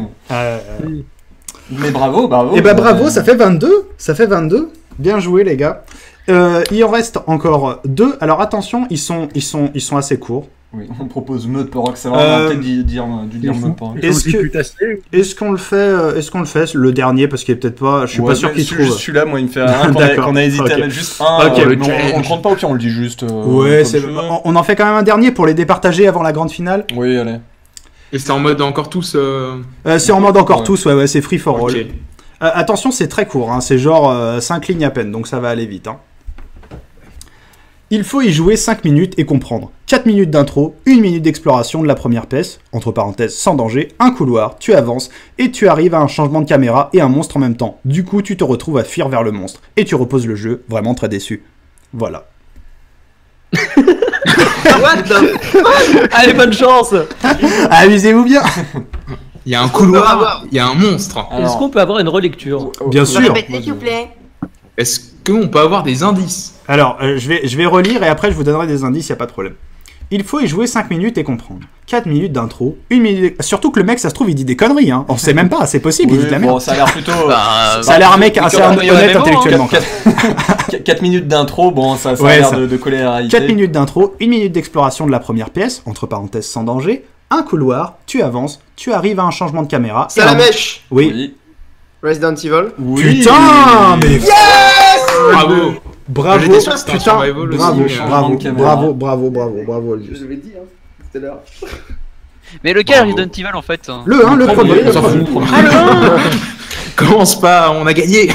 lu. Mais bravo. Et bah bravo, ça fait 22, ça fait 22. Bien joué les gars. Il en reste encore 2. Alors attention, ils sont assez courts. Oui, on propose Meute Porox, c'est vraiment peut-être dû dire Meute Porox. Est-ce qu'on le fait le dernier parce qu'il est peut-être pas, je suis pas sûr qu'il trouve. Juste celui-là, moi il me fait un D'accord. qu'on a hésité Ok. à mettre juste un. Ok, mais le on le compte pas, au pire on le dit juste. Ouais, comme ça. on en fait quand même un dernier pour les départager avant la grande finale. Oui, allez. Et c'est en mode encore tous. C'est en mode encore Ouais. tous, ouais, c'est free for all. Ok. Attention, c'est très court, hein, c'est genre 5 lignes à peine, donc ça va aller vite. Hein. Il faut y jouer 5 minutes et comprendre. 4 minutes d'intro, 1 minute d'exploration de la première pièce, entre parenthèses sans danger, un couloir, tu avances, et tu arrives à un changement de caméra et un monstre en même temps. Du coup, tu te retrouves à fuir vers le monstre, et tu reposes le jeu, vraiment très déçu. Voilà. What the... Allez, bonne chance. Amusez-vous bien. Il y a un couloir, il y a un monstre. Est-ce qu'on peut avoir une relecture? Bien sûr. Répétez, s'il vous plaît. Est-ce qu'on peut avoir des indices? Alors, je vais relire et après je vous donnerai des indices, y a pas de problème. Il faut y jouer 5 minutes et comprendre. 4 minutes d'intro, 1 minute... Surtout que le mec, ça se trouve, il dit des conneries, hein. On sait même pas, c'est possible, il dit de la merde. Bon, ça a l'air plutôt. Ça a l'air un mec assez honnête intellectuellement. 4 minutes d'intro, bon, ça a Ouais, l'air ça. de coller à la réalité. 4 minutes d'intro, 1 minute d'exploration de la première pièce, entre parenthèses sans danger, un couloir, tu avances, tu arrives à un changement de caméra. et un- Salamèche. Oui. Resident Evil. Oui. Putain, mais Bravo! bravo, J'étais sûr que c'était un putain, survival aussi, bravo, mais, bravo, de caméra. bravo, Olivier. l'avais dit, hein, tout à l'heure. Mais lequel Bravo. Resident Evil en fait? Le 1, le premier. on s'en fout. Commence pas, on a gagné!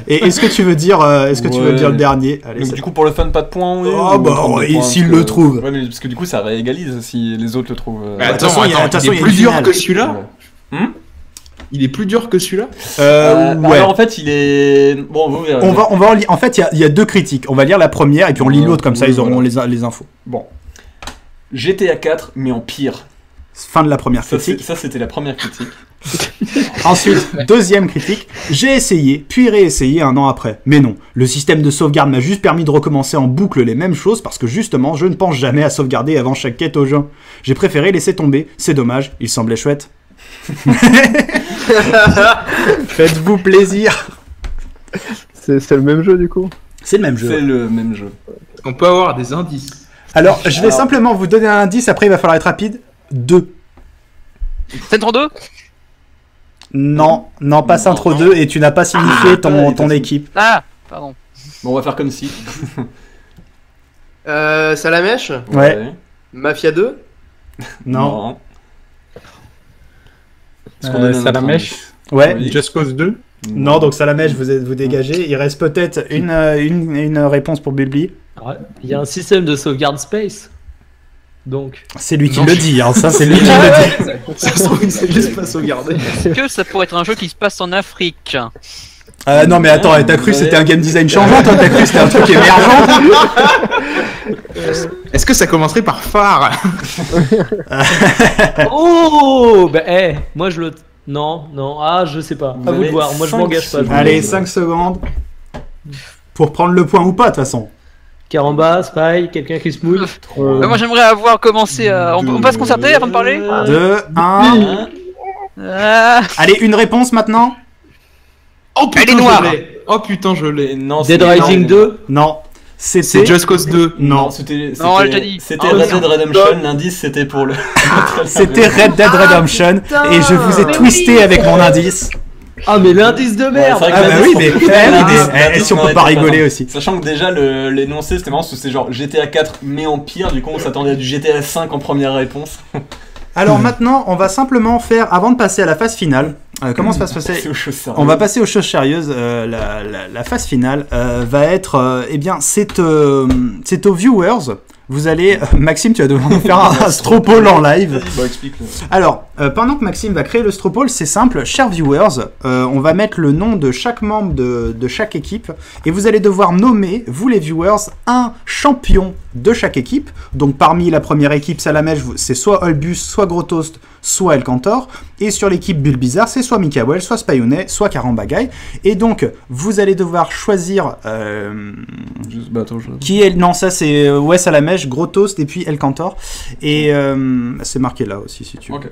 Et est-ce que tu veux dire, Ouais. le dernier? Allez, Donc, c'est du coup, pour le fun, pas de points, oui. Oh, ou bah, prendre des ouais, points, s'il parce le que- trouve. Ouais, mais parce que du coup, ça réégalise si les autres le trouvent. Mais de toute façon, il y a- de toute façon, il il y est a plus une dur finale. que celui-là? Ouais. Il est plus dur que celui-là? ouais. Alors en fait, il est. Bon, vous verrez. On va en lire. En fait, il y a deux critiques. On va lire la première et puis on lit Ouais, l'autre, comme ça oui, ils auront voilà. les infos. Bon. GTA 4, mais en pire. Fin de la première Ça, critique. c'était la première critique. Ensuite, deuxième critique. J'ai essayé, puis réessayé un an après. Mais non, le système de sauvegarde m'a juste permis de recommencer en boucle les mêmes choses parce que justement, je ne pense jamais à sauvegarder avant chaque quête au jeu. J'ai préféré laisser tomber. C'est dommage, il semblait chouette. Faites-vous plaisir. C'est le même jeu du coup. C'est le même jeu. C'est le même jeu. On peut avoir des indices. Alors, je vais simplement vous donner un indice, après il va falloir être rapide. 2. Centre 2? Non, pas Centre 2 et tu n'as pas signifié ton équipe. Ah! Pardon. Bon, on va faire comme si. Salamèche. Ouais. Mafia 2. Non. Est-ce qu'on donne un autre Salamèche. indice? Ouais. Oui. Just Cause 2. Non, donc Salamèche, vous dégagez. Il reste peut-être une réponse pour Bulby. Alors, il y a un système de sauvegarde space. Donc. C'est lui qui Non. le dit, hein. Ça c'est lui qui le dit. Ça se trouve, il sait juste pas sauvegarder. Est-ce que ça pourrait être un jeu qui se passe en Afrique? Non mais attends, t'as cru que c'était un game design changeant, toi t'as cru que c'était un truc émergent. Est-ce que ça commencerait par phare? Oh! Bah, moi Non, ah, je sais pas. Vous À vous de avez voir. Moi, je 5 m'engage pas. Allez, 5 secondes. Pour prendre le point ou pas, de toute façon. Caramba, Spy, quelqu'un qui se mouille. Moi j'aimerais avoir commencé à. On va se concerter avant de parler 2, 1. Allez, une réponse maintenant. Oh putain, Elle est noire. je l'ai. Oh putain, je l'ai. Non, Dead c'était- Rising 2. Non. C'est C'était. Just Cause 2. Non. c'était Non, elle t'a dit. c'était Ah, Red merde. Dead Redemption. L'indice c'était pour le. C'était Red Dead Redemption. Et je vous ai twisté avec mon indice. Ah, mais l'indice de merde. Ouais, c'est vrai que Ah bah l'indice, oui, on mais, peut faire l'indice, si on on peut aurait pas été rigoler malin. aussi. Sachant que déjà l'énoncé c'était marrant parce que c'est genre GTA 4 mais en pire, du coup on s'attendait à du GTA 5 en première réponse. Alors maintenant, on va simplement faire, avant de passer à la phase finale, comment ça va se passer C'est aux choses sérieuses. On va passer aux choses sérieuses. La phase finale va être, eh bien, c'est aux viewers. Vous allez, Maxime, tu vas devoir nous faire un stropole en live. Vas-y, bah, explique. Alors, pendant que Maxime va créer le stropole, c'est simple, chers viewers, on va mettre le nom de chaque membre de chaque équipe et vous allez devoir nommer, vous les viewers, un champion de chaque équipe. Donc parmi la première équipe Salamèche, c'est soit Olbus, soit Grottoast, soit El Cantor. Et sur l'équipe Bulle Bizarre, c'est soit Mikael, soit Spayounet, soit Carambagaï. Et donc, vous allez devoir choisir Juste, bah, attends, qui est... Non, ça c'est ouais, Salamèche, Grottoast et puis El Cantor. Et c'est marqué là aussi si tu veux. Ok.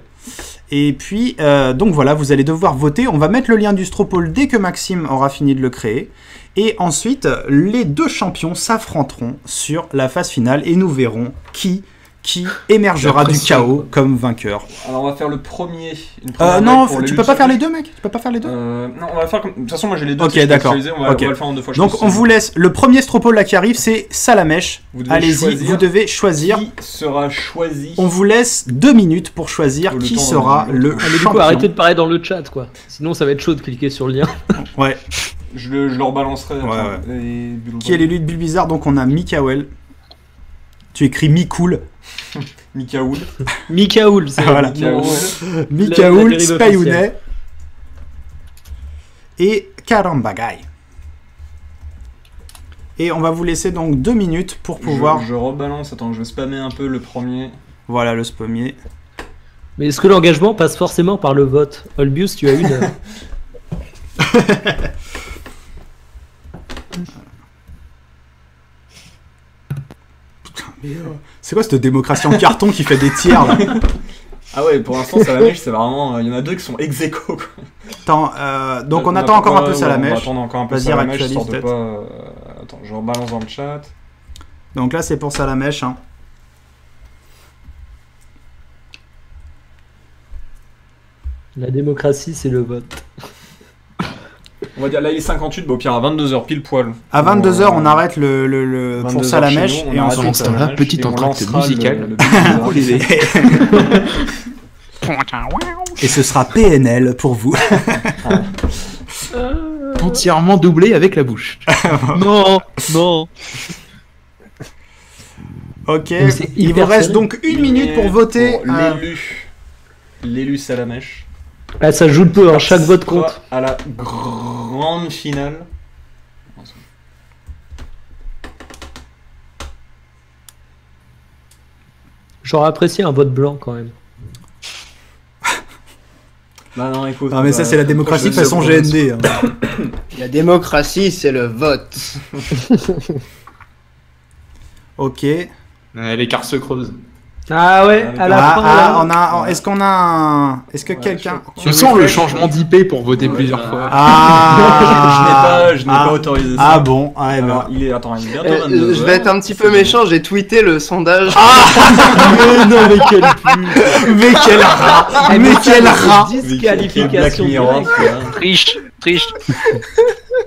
Et puis, donc voilà, vous allez devoir voter. On va mettre le lien du stropole dès que Maxime aura fini de le créer. Et ensuite, les deux champions s'affronteront sur la phase finale et nous verrons qui émergera du chaos comme vainqueur. Alors on va faire le premier. Une première Non, règle pour tu les peux pas luttes. faire les deux, mec. Tu peux pas faire les deux. Non, on va faire comme. De toute façon, moi j'ai les deux. Ok, titres d'accord. actualisés, On va Ok. le faire en deux fois. je Donc pense. on vous laisse. Le premier stropole là qui arrive, c'est Salamèche. Vous devez Allez-y, choisir vous devez choisir. Qui sera choisi. On vous laisse 2 minutes pour choisir Le qui temps sera d'en- le Ah, mais du coup, champion. arrêtez de parler dans le chat, quoi. Sinon, ça va être chaud de cliquer sur le lien. Ouais. Je le rebalancerai. Ouais, attends. Et Bulle Qui est l'élu de Bulle Bizarre? Donc on a Mikael. Tu écris Mikoul. Mikaoul. Mikaoul, c'est Voilà. mon- la Mikaoul, dérive Spayounet et Carambagaï. Et on va vous laisser donc 2 minutes pour pouvoir... Je rebalance. Attends, je vais spammer un peu le premier. Voilà le spammier. Mais est-ce que l'engagement passe forcément par le vote? Olbius, tu as une. C'est quoi cette démocratie en carton qui fait des tiers là? Ah ouais, pour l'instant, Salamèche, c'est vraiment. Il y en a deux qui sont ex aequo, quoi. Attends, donc on attend encore un peu On va Salamèche. attendre encore un peu Vas-y, Salamèche, actualise histoire de peut-être. pas. Attends, je rebalance dans le chat. Donc là c'est pour Salamèche. Hein. La démocratie, c'est le vote. On va dire là il est 58, bah au pire à 22h pile poil. À 22h on arrête le 22 pour heures Salamèche chez nous, on et arrête ensuite... le Salamèche petit et on entracte lancera musical. le baiser. et ce sera PNL pour vous. Entièrement doublé avec la bouche. Non, non. Ok, Mais c'est il vous hyper reste serré. donc 1 minute pour voter. Pour l'élu Salamèche. Ah, ça joue le peu, hein. Chaque vote compte. À la grande finale. J'aurais apprécié un vote blanc quand même. Bah non, écoute. Non mais ça c'est la démocratie façon GND. Hein. La démocratie, c'est le vote. Ok. Les cartes se creusent. Ah ouais, à la fin. là. on a. Est-ce qu'on a un. Est-ce que quelqu'un. Tu sens le changement d'IP pour voter plusieurs fois. Ah. Je n'ai pas autorisé ça. Ah bon. Ouais, Alors, bah. il est bientôt 22. Je vais être un petit peu méchant, j'ai tweeté le sondage. Mais non, mais quel pute. Mais quel rat. Mais quel rat. Disqualification Black Mirror, directe. tu vois. Triche.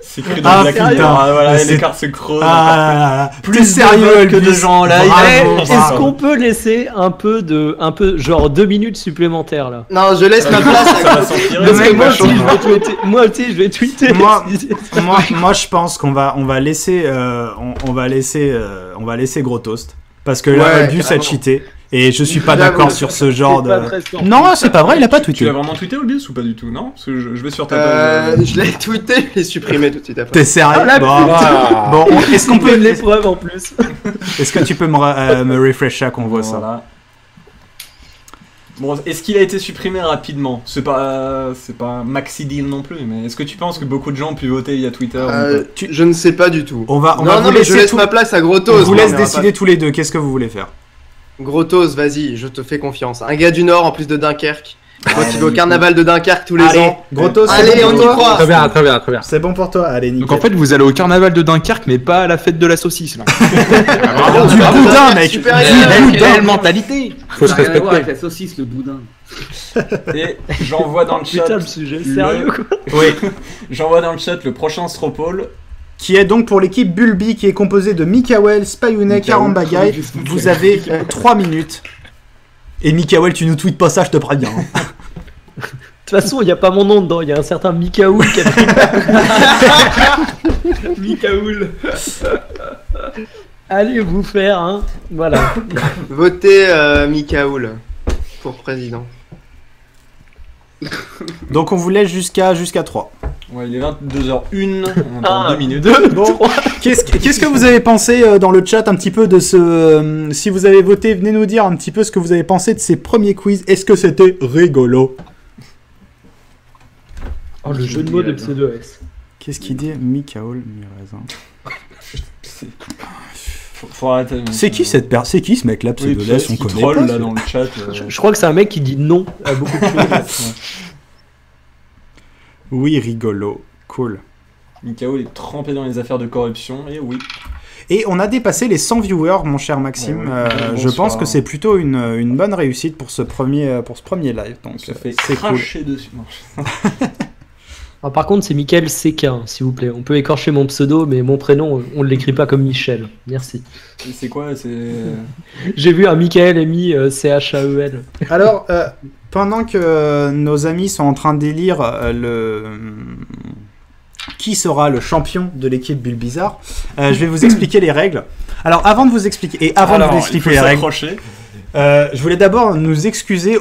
C'est écrit dans Ah, Black putain. Mirror. Ah, voilà, Mais et les c'est- cartes se creusent. Ah là là là. Plus T'es de sérieux votes que de Elvis. gens en live. Bravo, Eh, bravo. est-ce qu'on peut laisser un peu genre 2 minutes supplémentaires là? Non, je laisse ma place Ça à va s'empirer. Parce que mec, moi va aussi, changer. je vais tweeter. Moi aussi, je vais tweeter. Moi, je pense qu'on va laisser, on va laisser Gros Toast parce que là, Ouais, Albus a carrément. cheaté et je suis pas J'avoue. d'accord sur ce genre de. pas très sportif. Non, c'est pas vrai, il a pas Tu tweeté. l'as vraiment tweeté Olbius ou pas du tout? Non? Parce que je vais sur ta page. Je l'ai tweeté, je l'ai supprimé tout de suite après. T'es sérieux? la Bon, bon, est-ce qu'on peut, l'épreuve en plus? est-ce que tu peux me refresh ça qu'on voit ça? Voilà. Bon, est-ce qu'il a été supprimé rapidement? C'est pas un maxi deal non plus, mais est-ce que tu penses que beaucoup de gens ont pu voter via Twitter? Je ne sais pas du tout. On va vous mais laisser je laisse ma place à Grotos. On vous laisse décider tous les deux. Qu'est-ce que vous voulez faire? Grotos, vas-y, je te fais confiance. Un gars du Nord en plus de Dunkerque. Toi qui vas au carnaval de Dunkerque tous les ans. Grotos, allez, on y croit. Très bien, très bien, très bien. C'est bon pour toi, allez, nickel. Donc en fait, vous allez au carnaval de Dunkerque, mais pas à la fête de la saucisse, là. Du boudin, mec. Super Quelle mentalité. Faut se respecter. Avec la saucisse, le boudin. Et j'envoie dans le chat. Putain, le sujet sérieux quoi. Oui. J'envoie dans le chat le prochain Stropole. Qui est donc pour l'équipe Bulby, qui est composée de Mikael, Spayounet, Karambagaï. Vous avez 3 minutes. Et Mikael, tu nous tweets pas ça, je te préviens. De toute façon, il n'y a pas mon nom dedans, il y a un certain Mikaoul qui a pris. Mikaoul. Allez vous faire, hein. Voilà. Votez Mikaoul pour président. Donc on vous laisse jusqu'à 3. Ouais, il est 22h01, on a 2 minutes. Bon, qu'est-ce que vous avez pensé dans le chat un petit peu de ce... si vous avez voté, venez nous dire un petit peu ce que vous avez pensé de ces premiers quiz. Est-ce que c'était rigolo? Oh, le jeu de mots de Pseudo-S. Qu'est-ce qu'il dit? Mikael Miraisin. Faut arrêter. C'est qui cette personne? C'est qui ce mec là? Pseudo-S, on connaît troll pas, là dans le chat. Je crois que c'est un mec qui dit non à beaucoup de choses. Oui, rigolo. Cool. Mikael est trempé dans les affaires de corruption, et oui. Et on a dépassé les 100 viewers, mon cher Maxime. Je pense que c'est plutôt une bonne réussite pour ce premier live. Donc c'est cracher dessus. Alors, par contre, c'est Michael CK, s'il vous plaît. On peut écorcher mon pseudo, mais mon prénom, on ne l'écrit pas comme Michel. Merci. C'est quoi? J'ai vu un Michael mis CHAEL. Alors, pendant que nos amis sont en train d'élire qui sera le champion de l'équipe Bulbizarre, je vais vous expliquer les règles. Alors, avant de vous expliquer les règles, je voulais d'abord nous excuser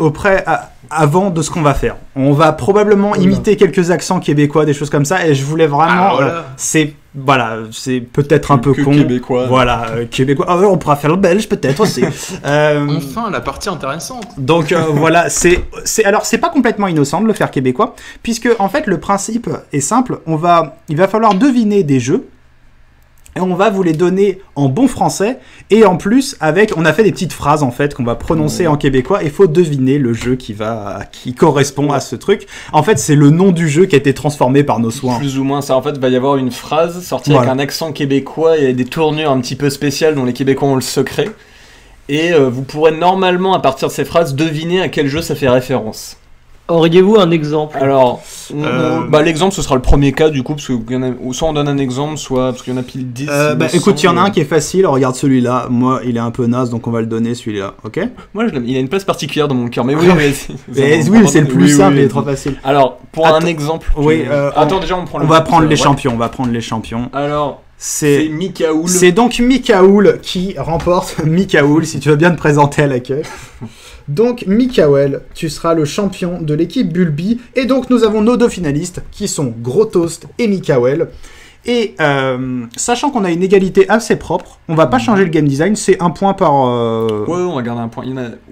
avant de ce qu'on va faire. On va probablement imiter quelques accents québécois, des choses comme ça, et je voulais vraiment... c'est peut-être un peu con. Québécois. Voilà, québécois. Ah, on pourra faire le belge peut-être aussi. Enfin, la partie intéressante. Donc voilà, alors c'est pas complètement innocent de le faire québécois, puisque en fait le principe est simple. Il va falloir deviner des jeux. Et on va vous les donner en bon français. Et en plus, on a fait des petites phrases en fait qu'on va prononcer en québécois. Il faut deviner le jeu qui correspond à ce truc. En fait, c'est le nom du jeu qui a été transformé par nos soins. Plus ou moins ça. En fait, il va y avoir une phrase sortie avec un accent québécois et des tournures un petit peu spéciales dont les Québécois ont le secret. Et vous pourrez normalement, à partir de ces phrases, deviner à quel jeu ça fait référence. Auriez-vous un exemple? Alors, l'exemple ce sera le premier cas du coup, parce que soit on donne un exemple, soit parce qu'il y en a pile 10. Écoute, il y en a un qui est facile, regarde celui-là. Moi, il est un peu naze, donc on va le donner celui-là, ok? Moi, je l'aime. Il a une place particulière dans mon cœur, mais oui, c'est le plus simple, il est trop facile. Alors, pour un exemple. Attends, déjà, on va prendre les champions. On va prendre les champions. Alors. C'est Mikaoul. C'est donc Mikaoul qui remporte. Mikaoul, si tu veux bien te présenter à l'accueil. Donc, Mikael, tu seras le champion de l'équipe Bulby. Et donc, nous avons nos deux finalistes qui sont Gros Toast et Mikael. Et sachant qu'on a une égalité assez propre, on va pas changer le game design, c'est un point par. Ouais, on va garder un point.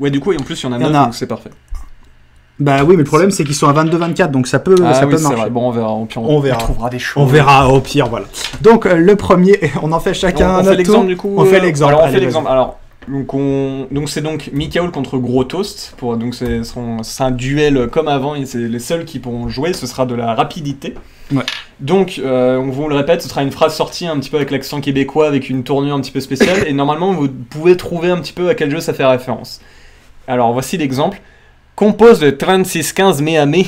Du coup, et en plus, il y en a 9, donc c'est parfait. Bah oui, mais le problème c'est qu'ils sont à 22-24, donc ça peut marcher. Vrai. Bon, on verra. On trouvera des choses. On verra au pire, voilà. Donc le premier, on en fait chacun. On fait l'exemple du coup. On fait l'exemple. Alors on fait l'exemple. Alors donc c'est donc Mikael contre Gros Toast. Donc c'est un duel comme avant. Et c'est les seuls qui pourront jouer. Ce sera de la rapidité. Ouais. Donc on vous le répète, ce sera une phrase sortie un petit peu avec l'accent québécois, avec une tournure un petit peu spéciale. Et normalement vous pouvez trouver un petit peu à quel jeu ça fait référence. Alors voici l'exemple. Compose de 3615 Miami.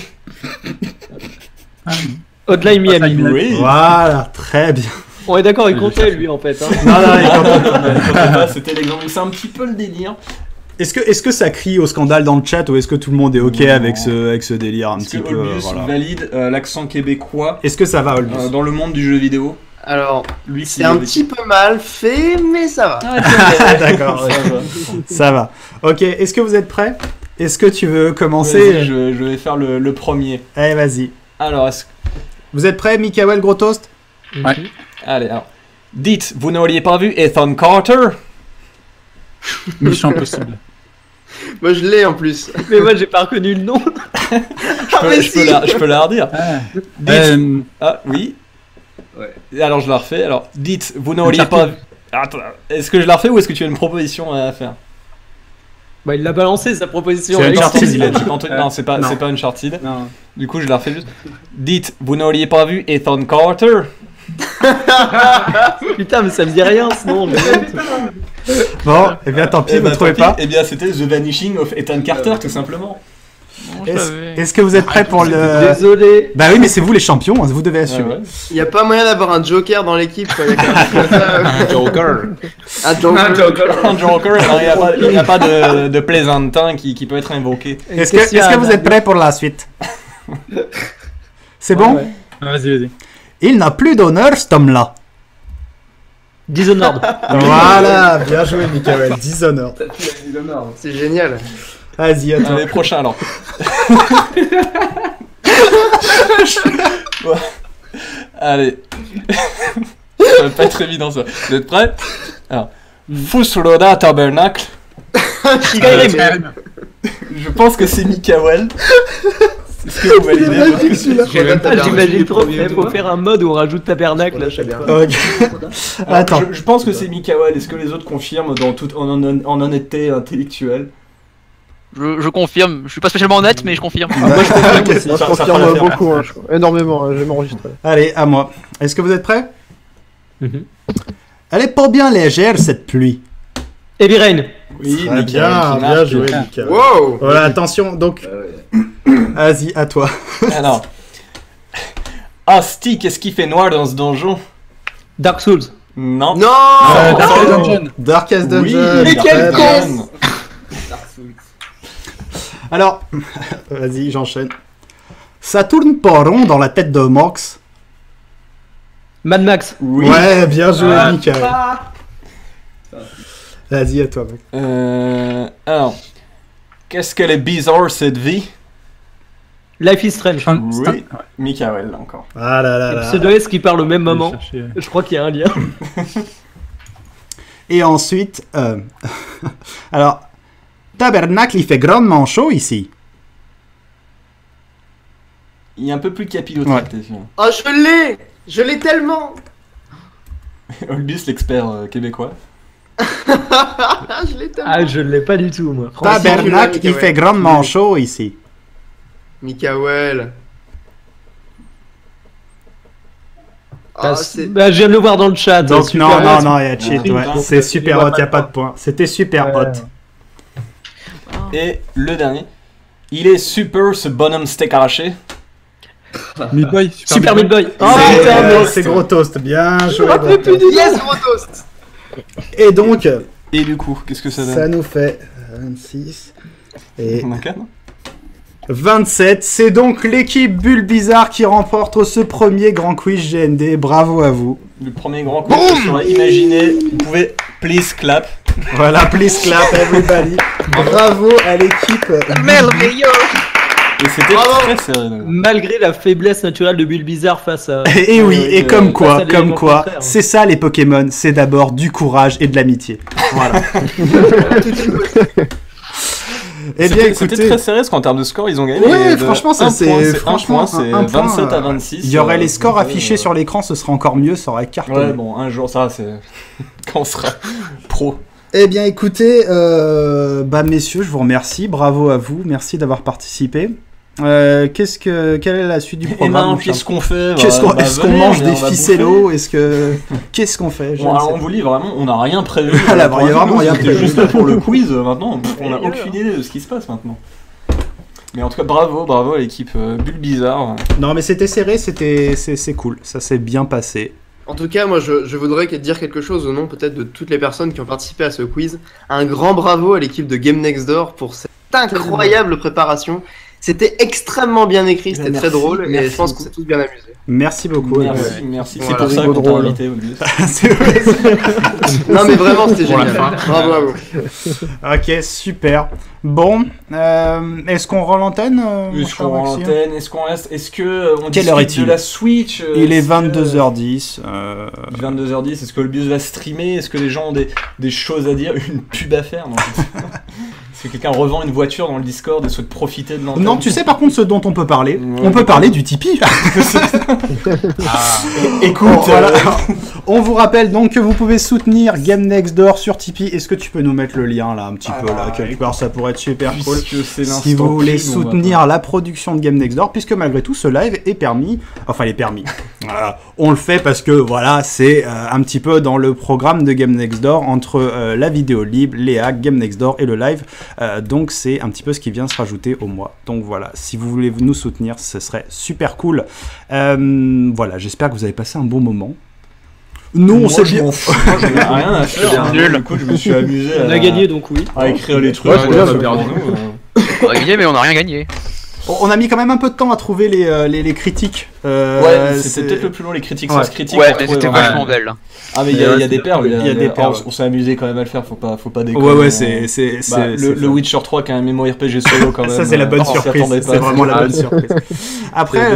Hotline Miami. Oui. Voilà, très bien. On est d'accord, il comptait lui en fait. Hein. Non, il comptait pas. C'était l'exemple. C'est un petit peu le délire. Est-ce que ça crie au scandale dans le chat ou est-ce que tout le monde est ok avec ce délire un petit peu valide l'accent québécois. Est-ce que ça va, Olbius dans le monde du jeu vidéo? Alors, c'est un petit peu mal fait, mais ça va. D'accord, ça va. Ok, est-ce que vous êtes prêts? Est-ce que tu veux commencer? Je vais faire le premier. Allez, vas-y. Alors, vous êtes prêts, Mikael Gros Toast? Ouais. Allez, alors. Dites, vous n'auriez pas vu Ethan Carter? Mission Impossible. Moi je l'ai en plus. Mais moi j'ai pas reconnu le nom. Je peux la redire. Dites... Ah oui. Ouais. Alors je la refais. Alors dites, vous n'auriez pas... Attends, est-ce que je la refais ou est-ce que tu as une proposition à faire? Bah il l'a balancé sa proposition. C'est Uncharted. Non, c'est pas Uncharted. Non. Du coup je la refais juste. Dites, vous n'auriez pas vu Ethan Carter? Putain mais ça me dit rien ce nom. Bon, et bien tant pis, vous trouvez pas. Eh bien c'était The Vanishing of Ethan Carter tout simplement. Est-ce que vous êtes prêts pour le... Désolé. Bah oui, mais c'est vous les champions, vous devez assumer. Ouais. Il n'y a pas moyen d'avoir un Joker dans l'équipe. Quoi. Un Joker. Un Joker. Un Joker, il n'y a pas de plaisantin qui peut être invoqué. Est-ce que vous êtes prêts pour la suite? C'est bon? Ouais. Vas-y. Il n'a plus d'honneur, cet homme-là. Dishonored. Voilà, bien joué, Michael. Dishonored. C'est génial. Vas-y, attends. Allez, prochain alors. Bon. Allez. Ça va pas être évident ça. Vous êtes prêts? Alors, Fusroda Tabernacle. Skyrim. Je pense que c'est Mikael. Est-ce que vous validez? J'imagine trop. Il faut faire un mode où on rajoute tabernacle à chaque fois. Ok. Attends. Je pense que c'est Mikael. Est-ce que les autres confirment en honnêteté intellectuelle? Je confirme. Je suis pas spécialement honnête, mais je confirme. Moi, je confirme aussi. Moi, je confirme beaucoup, hein, énormément, hein, je vais m'enregistrer. Allez, à moi. Est-ce que vous êtes prêts? Mhm. Elle est pas bien légère, cette pluie. Heavy Rain. Oui, Très bien joué, Michael. Wow. Voilà, attention, donc... Vas-y, à toi. Alors... Asti, qu'est-ce qui fait noir dans ce donjon? Dark Souls. Non. Non. Darkest Dungeon. Darkest Dungeon. Oui, Mais quel Darkest con. Dungeon. Alors, vas-y, j'enchaîne. Ça tourne pas rond dans la tête de Mox. Mad Max. Oui. Ouais, bien joué, Michael. Vas-y, à toi, mec. Alors, qu'est-ce qu'elle est bizarre cette vie? Life is Strange. Oui, Mikael là encore. Ah là là là. Pseudo S qui parle au même moment. Je crois qu'il y a un lien. Et ensuite, alors, Tabernacle, il fait grandement chaud ici. Il est un peu plus capillotracté. Ouais. Oh, je l'ai tellement. Olbus, l'expert québécois. Je l'ai tellement. Ah, je l'ai pas du tout, moi. Tabernacle, il fait grandement chaud ici. Mikael. Bah, je viens de le voir dans le chat. Donc super non, hot. il y a cheat, ouais. C'est super hot, il n'y a pas de point. C'était super hot. Et le dernier. Il est super ce bonhomme steak arraché. Meat Boy. Super Meat Boy. Oh, C'est gros toast, bien joué. Yes, gros toast. Et donc, Et du coup, qu'est-ce que ça donne? ça nous fait 26 et On a 4, 27. C'est donc l'équipe Bulle Bizarre qui remporte ce premier grand quiz GND. Bravo à vous. Le premier grand coup que j'aurais imaginé. Vous pouvez please clap. Voilà, please clap everybody. Bravo à l'équipe. Et c'était très serré. Malgré la faiblesse naturelle de Bulle Bizarre face à. Et oui, et comme face à quoi, l'élément contraire. c'est ça les Pokémon, c'est d'abord du courage et de l'amitié. Voilà. Eh bien, C'était écoutez, très serré parce qu'en termes de score, ils ont gagné. ouais, de franchement, ça un c'est point, franchement c'est un point, 27 à 26. Il y aurait les scores affichés sur l'écran, ce serait encore mieux, ça aurait cartonné. Ouais, bon, un jour, ça, c'est. Quand on sera pro. Eh bien, écoutez, messieurs, je vous remercie, bravo à vous, merci d'avoir participé. Quelle est la suite du programme? Qu'est-ce qu'on fait? Est-ce qu'on mange des ficellos? Qu'est-ce qu'on fait? On vous lit vraiment, on n'a rien prévu. Voilà, il y a vraiment rien prévu. prévu. Juste là pour le quiz, maintenant, on n'a aucune idée de ce qui se passe maintenant. Mais en tout cas, bravo à l'équipe Bulle Bizarre. Non, mais c'était serré, c'est cool, ça s'est bien passé. En tout cas, moi, je voudrais dire quelque chose au nom peut-être de toutes les personnes qui ont participé à ce quiz. Un grand bravo à l'équipe de Game Next Door pour cette incroyable préparation. C'était extrêmement bien écrit, c'était très drôle et je pense qu'on s'est tous bien amusés. Merci beaucoup. Merci. Voilà. C'est pour ça qu'on t'a invité, Olbus. C'est vrai. Non, mais vraiment, c'était génial. Bravo à vous. Ok, super. Bon, est-ce qu'on rend l'antenne? Est-ce qu'on rend l'antenne? Est-ce qu'on reste? Est-ce que on Quelle heure discute est-il de la Switch? Il est 22h10. 22h10, est-ce que le bus va streamer? Est-ce que les gens ont des choses à dire? Une pub à faire? Non. Si quelqu'un revend une voiture dans le Discord et souhaite profiter de l'antenne. Non, tu sais par contre ce dont on peut parler. Ouais, on peut parler du Tipeee. Écoute, voilà. On vous rappelle donc que vous pouvez soutenir Game Next Door sur Tipeee. Est-ce que tu peux nous mettre le lien là un petit peu là quelque part, ça pourrait être super cool. Si vous voulez soutenir la production de Game Next Door, puisque malgré tout ce live est permis. Enfin, il est permis. On le fait parce que voilà, c'est un petit peu dans le programme de Game Next Door entre la vidéo libre, les hacks, Game Next Door et le live. Donc c'est un petit peu ce qui vient se rajouter au mois. Donc voilà, si vous voulez nous soutenir, ce serait super cool. Voilà, j'espère que vous avez passé un bon moment. Nous, on sait bien. Moi, j'en ai rien à faire. Du coup, je me suis amusé On a gagné, donc oui. à écrire les trucs. Ouais, Voilà, c'est pour bien. nous, On a gagné, mais on n'a rien gagné. On a mis quand même un peu de temps à trouver les critiques. Ouais, c'était peut-être le plus long, les critiques sans critiques. Ouais, pour mais trouver c'était vraiment- vachement belle. Ah, mais il y a des perles. Il y a des perles. On s'est amusé quand même à le faire, faut pas déconner. Ouais, c'est Le Witcher 3 qui a un MMORPG solo quand même. Ça, c'est la bonne on s'y surprise. attendait pas. C'est vraiment la bonne surprise. Après,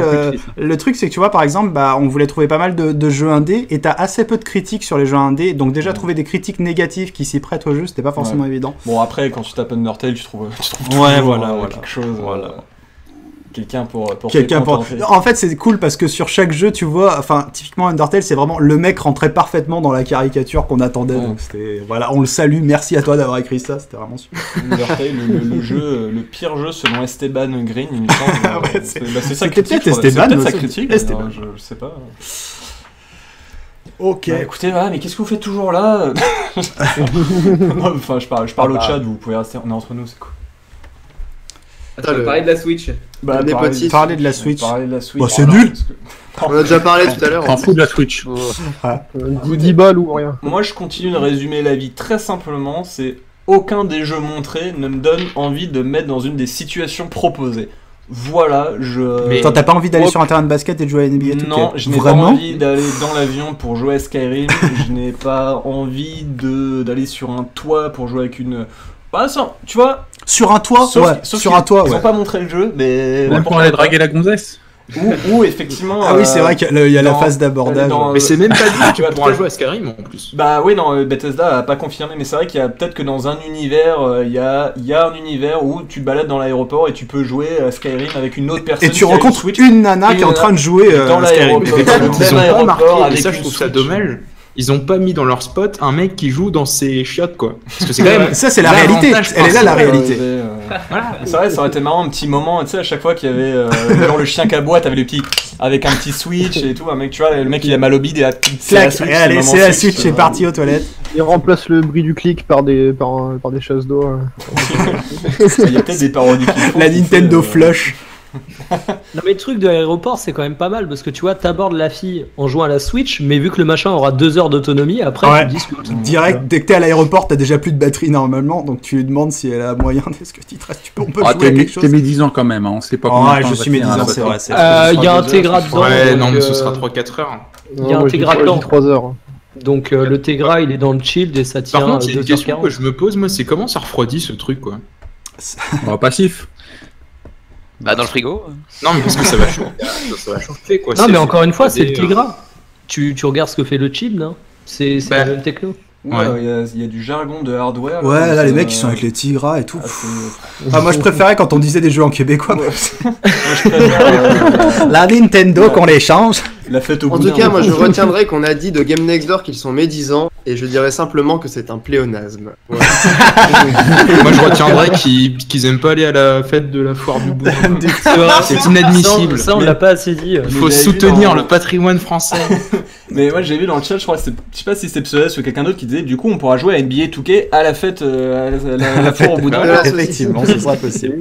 C'est le truc, c'est que tu vois, par exemple, on voulait trouver pas mal de jeux indés et t'as assez peu de critiques sur les jeux indés. Donc, déjà, trouver des critiques négatives qui s'y prêtent au jeu, c'était pas forcément évident. Bon, après, quand tu tapes Undertale, tu trouves Ouais, toujours, voilà. quelque chose. Voilà. Quelqu'un pour Quelqu'un te pour... contenter. En fait, c'est cool parce que sur chaque jeu, tu vois, enfin, typiquement Undertale, c'est vraiment le mec rentrait parfaitement dans la caricature qu'on attendait. Ouais. Donc, c'était. Voilà, on le salue. Merci à toi d'avoir écrit ça. C'était vraiment super. Undertale, le jeu, le pire jeu selon Esteban Green, il me semble. Ouais, c'est sa c'était critique. peut-être je crois. Esteban C'est peut-être sa aussi. critique. Esteban. alors, je sais pas. Ok. Bah, écoutez, voilà, mais qu'est-ce que vous faites toujours là? Non, enfin, je parle au chat, vous pouvez rester. On est entre nous, c'est cool. Attends, le- parler de la Switch. Bah, Le népotisme. Parler de la Switch. Parler de la Switch. Bah, c'est Voilà, nul. parce que- On a déjà parlé tout à l'heure. T'en fous de la Switch. 10 balles ou rien. Moi, je continue de résumer la vie très simplement. C'est aucun des jeux montrés ne me donne envie de me mettre dans une des situations proposées. Voilà, Mais- Attends, t'as pas envie d'aller sur un terrain de basket et de jouer à NBA 2K? Non, je n'ai pas Vraiment envie d'aller dans l'avion pour jouer à Skyrim. Je n'ai pas envie d'aller sur un toit pour jouer avec une. Bah, ça, tu vois. Sur un toit? Sauf- Ouais, sauf sur qu'ils- un toit, Ils ouais. ont pas montré le jeu, mais. Même pour aller draguer la gonzesse. Ou effectivement. Ah oui, c'est vrai qu'il y a la dans- phase d'abordage. dans- Mais c'est même pas dit que tu tu vas pourras peut-être- jouer à Skyrim en plus. Bah oui, non, Bethesda a pas confirmé, mais c'est vrai qu'il y a peut-être que dans un univers, il y a un univers où tu te balades dans l'aéroport et tu peux jouer à Skyrim avec une autre personne. Et tu qui a rencontres Switch une nana et qui est en une train de jouer dans à Skyrim. l'aéroport. Mais dans le ils même ont pas aéroport marqué, et avec ça une je trouve ça Switch. dommage. Ils ont pas mis dans leur spot un mec qui joue dans ses chiottes quoi. Parce que c'est quand même. Ça, c'est la réalité. l'avantage Elle est là, la principal. réalité. C'est vrai, ça aurait été marrant un petit moment, tu sais, à chaque fois qu'il y avait genre le chien qu'aboie, t'avais le petit avec un petit Switch et tout, un mec, tu vois, le mec il a mal au bide et c'est la Clac, Switch, allez, le c'est moment la Switch, c'est euh, parti aux toilettes. Il remplace le bruit du clic par des chasses d'eau. Il y a peut-être des parodies qui font, La qui Nintendo fait, Flush. Non mais le truc de l'aéroport c'est quand même pas mal parce que tu vois t'abordes la fille en jouant à la Switch mais vu que le machin aura 2 heures d'autonomie après Ouais. tu discutes. Direct, dès que t'es à l'aéroport, t'as déjà plus de batterie normalement, donc tu lui demandes si elle a moyen. Est-ce que tu te restes, on peut Ah, jouer à quelque t'es chose? médisant quand même, hein. On sait pas Oh, combien de ouais, temps je va suis tenir médisant, la c'est batterie. vrai. c'est- Il y a un Tegra dedans. Ouais, donc, non, mais ce sera 3-4 heures. Il y a un Tegra dedans. 3 heures. Donc le Tegra il est dans le shield et ça tient Par contre, il y a une question que 2h40. je me pose, moi, c'est comment ça refroidit ce truc quoi. Bon, passif. Bah, dans le frigo. Non, mais parce que ça va chauffer. Ça va chauffer quoi. Non C'est- mais encore une fois c'est le refroidi, Tegra. Tu regardes ce que fait le chip, non? C'est Bah, la même techno. Ouais, il y a du jargon de hardware. Ouais, là, les donc, mecs, ils sont avec les Tigras et tout. ah, Ah, moi, je préférais quand on disait des jeux en québécois. Moi, je préfère, La Nintendo qu'on les change. la fête au En boudin. tout cas, moi je retiendrai qu'on a dit de Game Next Door qu'ils sont médisants et je dirais simplement que c'est un pléonasme. Voilà. Moi, je retiendrai qu'ils aiment pas aller à la fête de la foire du boudin. C'est Ça, inadmissible. ça, on l'a pas assez dit. Il faut Mais j'avais vu soutenir dans- le patrimoine français. Mais moi j'ai vu dans le chat, je crois, je sais pas si c'était Pseudès ou quelqu'un d'autre qui disait du coup on pourra jouer à NBA 2K à la fête, à la foire au boudin. Voilà, Effectivement, ce sera possible.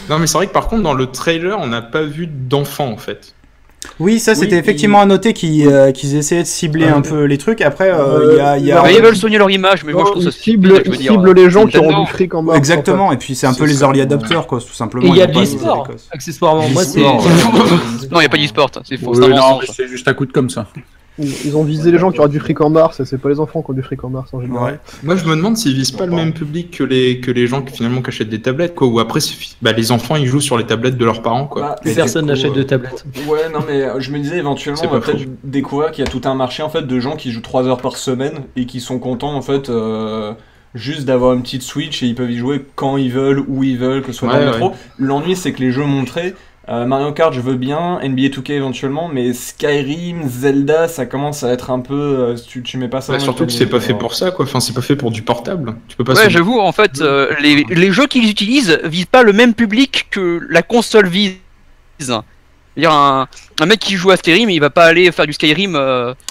Non, mais c'est vrai que par contre, dans le trailer, on n'a pas vu d'enfants en fait. Oui, ça c'était Oui, effectivement à noter qu'ils essayaient de cibler un peu les trucs. Après, il y a... Bah, ils veulent soigner leur image, mais moi je trouve ça Cible stupide, je veux dire. les gens qui Nintendo. ont du fric en bas. Exactement, et puis c'est un peu les early adopters, quoi, tout simplement. Et il y a ils de ont pas l'e-sport, les Écosses. accessoirement. Moi, c'est. L'e-sport, Non, y a pas d'e-sport, c'est faux, Oui, c'est un non, mais mensonge. c'est juste à coup de comme ça. Ils ont visé les gens qui auraient du fric en mars, c'est pas les enfants qui ont du fric en mars en général. Ouais. Moi, je me demande s'ils visent pas le même public que les gens qui finalement qui achètent des tablettes, quoi. Ou après, les enfants ils jouent sur les tablettes de leurs parents, quoi. Bah, Plus et personne du coup, n'achète de tablette. Ouais, non, mais je me disais éventuellement, C'est on va pas peut-être faux. découvrir qu'il y a tout un marché en fait de gens qui jouent 3 heures par semaine et qui sont contents en fait juste d'avoir une petite Switch et ils peuvent y jouer quand ils veulent, où ils veulent, que ce soit dans le métro. L'ennui, c'est que les jeux montrés, Mario Kart, je veux bien, NBA 2K éventuellement, mais Skyrim, Zelda, ça commence à être un peu. Tu mets pas ça. Surtout que c'est pas fait pour ça, quoi. Enfin, c'est pas fait pour du portable. Tu peux pas. Ouais, j'avoue, en fait, les jeux qu'ils utilisent visent pas le même public que la console vise. C'est-à-dire un mec qui joue à Skyrim, il va pas aller faire du Skyrim.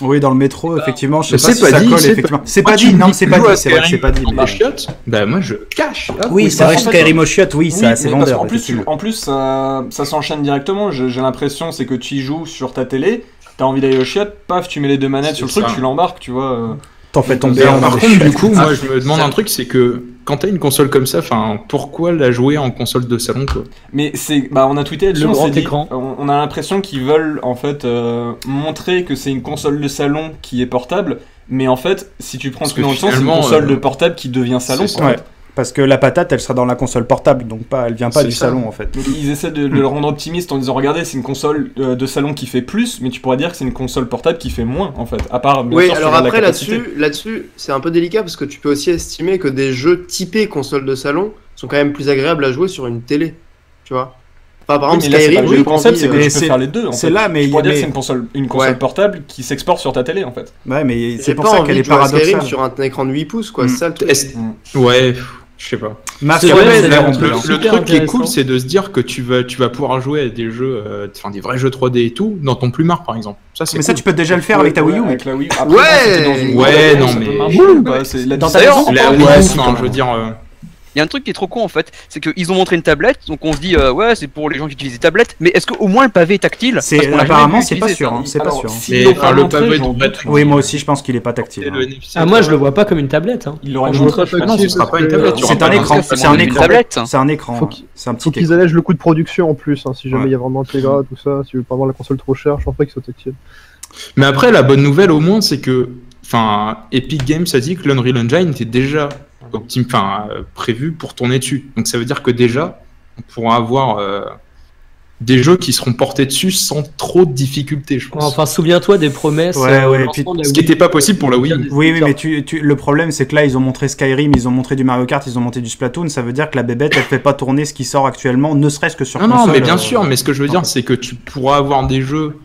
Oui, dans le métro, effectivement, je sais pas c'est si pas ça dit, colle, c'est effectivement. pas- C'est Moi, pas tu dit, me non, dis c'est que pas tu joues à dit, c'est vrai que c'est pas dit. Skyrim en chiottes, bah moi je cache. Oui, c'est vrai que Skyrim au chiottes, oui, Oui, c'est assez mais parce vendeur. qu'en plus, effectivement. en plus ça s'enchaîne directement. J'ai l'impression, c'est que tu y joues sur ta télé, t'as envie d'aller au chiottes, paf, tu mets les deux manettes sur le C'est truc, ça. tu l'embarques, tu vois. T'en fais tomber Alors, un par dans les contre, du chiottes. coup, moi je me demande un truc, c'est que quand t'as une console comme ça, enfin, pourquoi la jouer en console de salon, quoi? Mais c'est, on a tweeté là-dessus, Le on s'est grand dit, écran. on a l'impression qu'ils veulent en fait montrer que c'est une console de salon qui est portable, mais en fait, si tu prends Parce ce que dans que le sens, c'est une finalement, console de portable qui devient salon. c'est en Ouais. fait. Parce que la patate, elle sera dans la console portable, donc elle vient pas C'est du ça. salon en fait. Donc ils essaient de le rendre optimiste en disant regardez, c'est une console de salon qui fait plus, mais tu pourrais dire que c'est une console portable qui fait moins en fait. À part. bien Oui, sûr, si tu alors regardes la après capacité. là-dessus, c'est un peu délicat parce que tu peux aussi estimer que des jeux typés console de salon sont quand même plus agréables à jouer sur une télé, tu vois. Enfin, par Oui, exemple, mais là, c'est pas Skyrim, le j'ai concept, envie, c'est que mais tu peux c'est- faire les deux. En c'est fait. là, mais tu pourrais dire mais- que c'est une console Ouais. portable qui s'exporte sur ta télé en fait. Ouais, mais c'est j'ai pour pas ça envie qu'elle de est jouer à Skyrim paradoxale. sur un écran de 8 pouces, quoi. C'est ça le truc. Ouais, je sais pas. Masque C'est à vrai, base, c'est là, vrai, on on peut- peut- Le Super truc qui est cool, intéressant. c'est de se dire que tu vas pouvoir jouer à des jeux, enfin des vrais jeux 3D et tout, dans ton plumard par exemple. Ça c'est Mais ça, cool. tu peux déjà le faire avec ta Wii U, mec. Avec la Wii U. Après, Ouais. bon, c'était dans une Ouais, boîte, non, ça mais- peut marcher ou pas, c'est la Dans ta D'ailleurs, maison, La Ouais, Wii U, c'est enfin, quand je veux dire. Il y a un truc qui est trop con en fait, c'est qu'ils ont montré une tablette, donc on se dit ouais c'est pour les gens qui utilisent des tablettes, mais est-ce qu'au moins le pavé est tactile? Parce qu'on l'a jamais Apparemment, vu c'est pas utiliser, sûr. ça. Hein, c'est pas Alors, sûr. Hein. s'ils Mais, l'ont enfin, pas le montré, pavé j'en devrait doute. être- Oui, moi aussi, je pense qu'il est pas tactile. hein. Ah, moi je le vois pas comme une tablette. Hein. Ils l'auraient Je montré. vois je pas pense. Non, ce sera pas une tablette. tu C'est auras un pas écran, ça c'est un montre une écran. tablette. C'est un écran. Faut hein. qu'il- C'est un petit Faut qu'ils écran. allègent le coût de production en plus, hein, si jamais Ouais. il y a vraiment un Tegra, tout ça, si tu veux pas avoir la console trop chère, je pense pas qu'il soit tactile. Mais après, la bonne nouvelle au moins, c'est que, enfin, Epic Games a dit que l'Unreal Engine était déjà prévu pour tourner dessus. Donc ça veut dire que déjà, on pourra avoir des jeux qui seront portés dessus sans trop de difficultés, je pense. Enfin, souviens-toi des promesses. Ouais, au et lancement de la Ce qui Wii. n'était pas possible pour la Wii U. Oui, mais le problème, c'est que là, ils ont montré Skyrim, ils ont montré du Mario Kart, ils ont montré du Splatoon. Ça veut dire que la bébête, elle fait pas tourner ce qui sort actuellement, ne serait-ce que sur Non, console. non, mais bien sûr, mais ce que je veux dire, c'est que tu pourras avoir des jeux,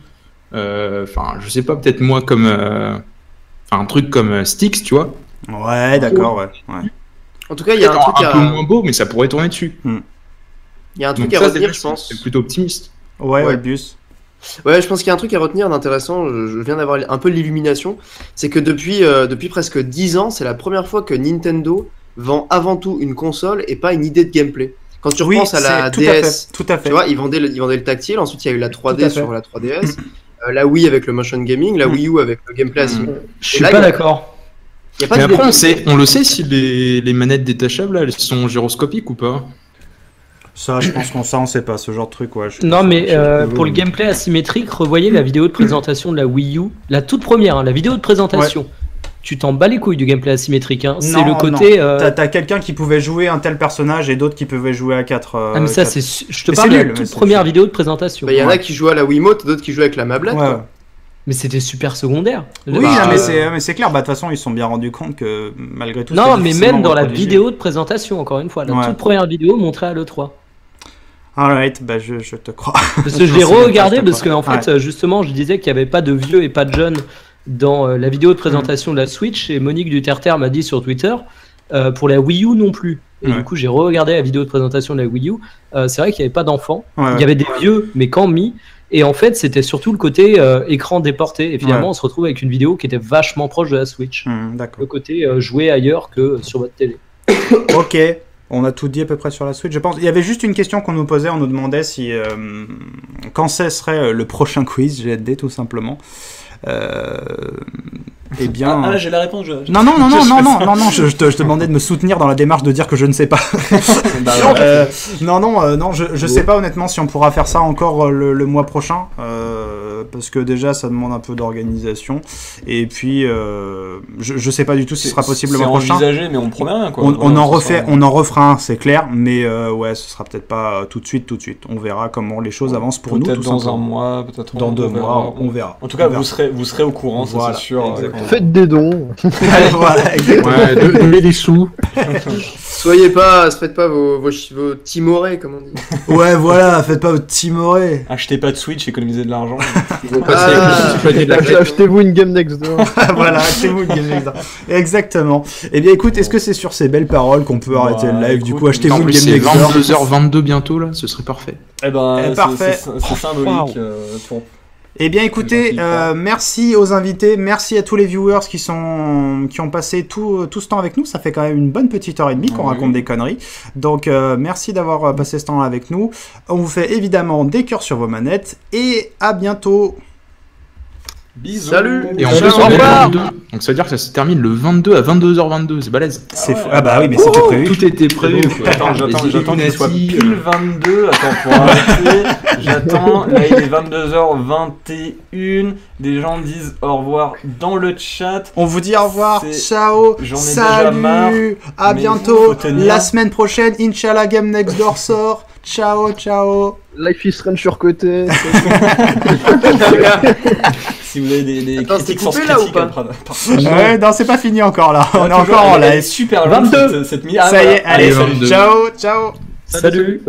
enfin, je sais pas, peut-être moi, comme un truc comme Styx, tu vois. Ouais, d'accord, ouais. En tout cas, il y a un Peut-être truc un peu moins beau, mais ça pourrait tourner dessus. il y a un truc Donc à ça, retenir, déjà, je pense. c'est plutôt optimiste. Ouais, Ouais. Bus. Ouais, je pense qu'il y a un truc à retenir d'intéressant, je viens d'avoir un peu l'illumination, c'est que depuis presque 10 ans, c'est la première fois que Nintendo vend avant tout une console et pas une idée de gameplay. Quand tu Oui, repenses à la c'est tout DS, tout à fait. tu vois, ils vendaient le tactile, ensuite il y a eu la Tout à 3D fait. sur la 3DS, la Wii avec le motion gaming, la Wii U avec le gameplay asymétrique. Je suis là, pas il y a- d'accord. Il y a pas Mais d'idée après, de- on le sait si les manettes détachables, là, elles sont gyroscopiques ou pas. Ça, je pense qu'on sait pas, ce genre de truc, ouais. Non, mais pour le gameplay asymétrique, revoyez la vidéo de présentation de la Wii U, la toute première, hein, la vidéo de présentation. Tu t'en bats les couilles du gameplay asymétrique. Hein. C'est Non, le côté. T'as quelqu'un qui pouvait jouer un tel personnage et d'autres qui pouvaient jouer à 4. Ah, mais ça, c'est. Je te Mais parle c'est de la nul, mais toute c'est- première vidéo de présentation. Bah, il y en a qui jouent à la Wiimote, d'autres qui jouent avec la mablette. Ouais, quoi. ouais. Mais c'était super secondaire. Oui, Bah, non, mais c'est clair. Bah, de toute façon, ils se sont bien rendus compte que malgré tout. Non, c'était mais difficilement même dans la reproduisible. vidéo de présentation, encore une fois, la Ouais. toute première vidéo montrée à l'E3. Alright, bah je te crois. Parce que je l'ai re-regardé parce qu'en fait, justement, je disais qu'il n'y avait pas de vieux et pas de jeunes dans la vidéo de présentation de la Switch, et Monique Duterter m'a dit sur Twitter, pour la Wii U non plus. Et du coup, j'ai re-regardé la vidéo de présentation de la Wii U. C'est vrai qu'il n'y avait pas d'enfants. Il y avait des vieux, mais quand mis. Et en fait, c'était surtout le côté écran déporté. Et finalement, on se retrouve avec une vidéo qui était vachement proche de la Switch. D'accord. Le côté jouer ailleurs que sur votre télé. Ok. On a tout dit à peu près sur la Switch, je pense. Il y avait juste une question qu'on nous posait, on nous demandait si quand ce serait le prochain quiz GLD, tout simplement. Eh bien. Ah, j'ai la réponse. Non, je te demandais de me soutenir dans la démarche de dire que je ne sais pas. Non, je sais pas honnêtement si on pourra faire ça encore le mois prochain, parce que déjà ça demande un peu d'organisation, et puis je sais pas du tout si ce sera possible le mois prochain. C'est envisagé, mais on promet rien, quoi. On en refera un, c'est clair, mais ouais, ce sera peut-être pas tout de suite. On verra comment les choses avancent pour nous. Peut-être tout dans simplement. un mois, peut-être dans 2 mois, on verra. En tout cas, on verra. vous serez au courant, ça Voilà, c'est sûr. exactement. Faites des dons. Voilà, exactement. Ouais, donnez des sous. Faites pas vos timorés, comme on dit. Ouais, voilà, faites pas votre timoré. Achetez pas de Switch, économisez de l'argent. Achetez-vous une Game Next Door. Voilà, achetez-vous une Game Next Door. Exactement. Eh bien, écoute, est-ce que c'est sur ces belles paroles qu'on peut arrêter le live? Du coup, achetez-vous une Game Next Door. C'est 22h22 bientôt, là, ce serait parfait. Eh ben, parfait. C'est symbolique. Eh bien écoutez, merci aux invités, merci à tous les viewers qui ont passé tout ce temps avec nous. Ça fait quand même une bonne petite heure et demie qu'on raconte des conneries. Donc merci d'avoir passé ce temps avec nous. On vous fait évidemment des cœurs sur vos manettes et à bientôt. Bisous. Salut. Et en plus, on est le 22. Donc ça veut dire que ça se termine le 22 à 22h22. C'est balèze. C'est fou. Ah bah oui, mais c'était prévu. Tout était prévu. Attends, j'attends qu'il soit pile 22. Attends, pour arrêter. J'attends. Là, il est 22h21. Des gens disent au revoir dans le chat. On vous dit au revoir. Ciao. J'en ai déjà marre. À bientôt. La semaine prochaine, Inch'Allah, Game Next Door sort. Ciao, ciao. Life is Strange surcoté. Si vous avez des critiques sans là ou pas ouais, non, c'est pas fini encore là. On est encore en live. Super 22. Cette Ça y est, allez, ciao, ciao. Salut.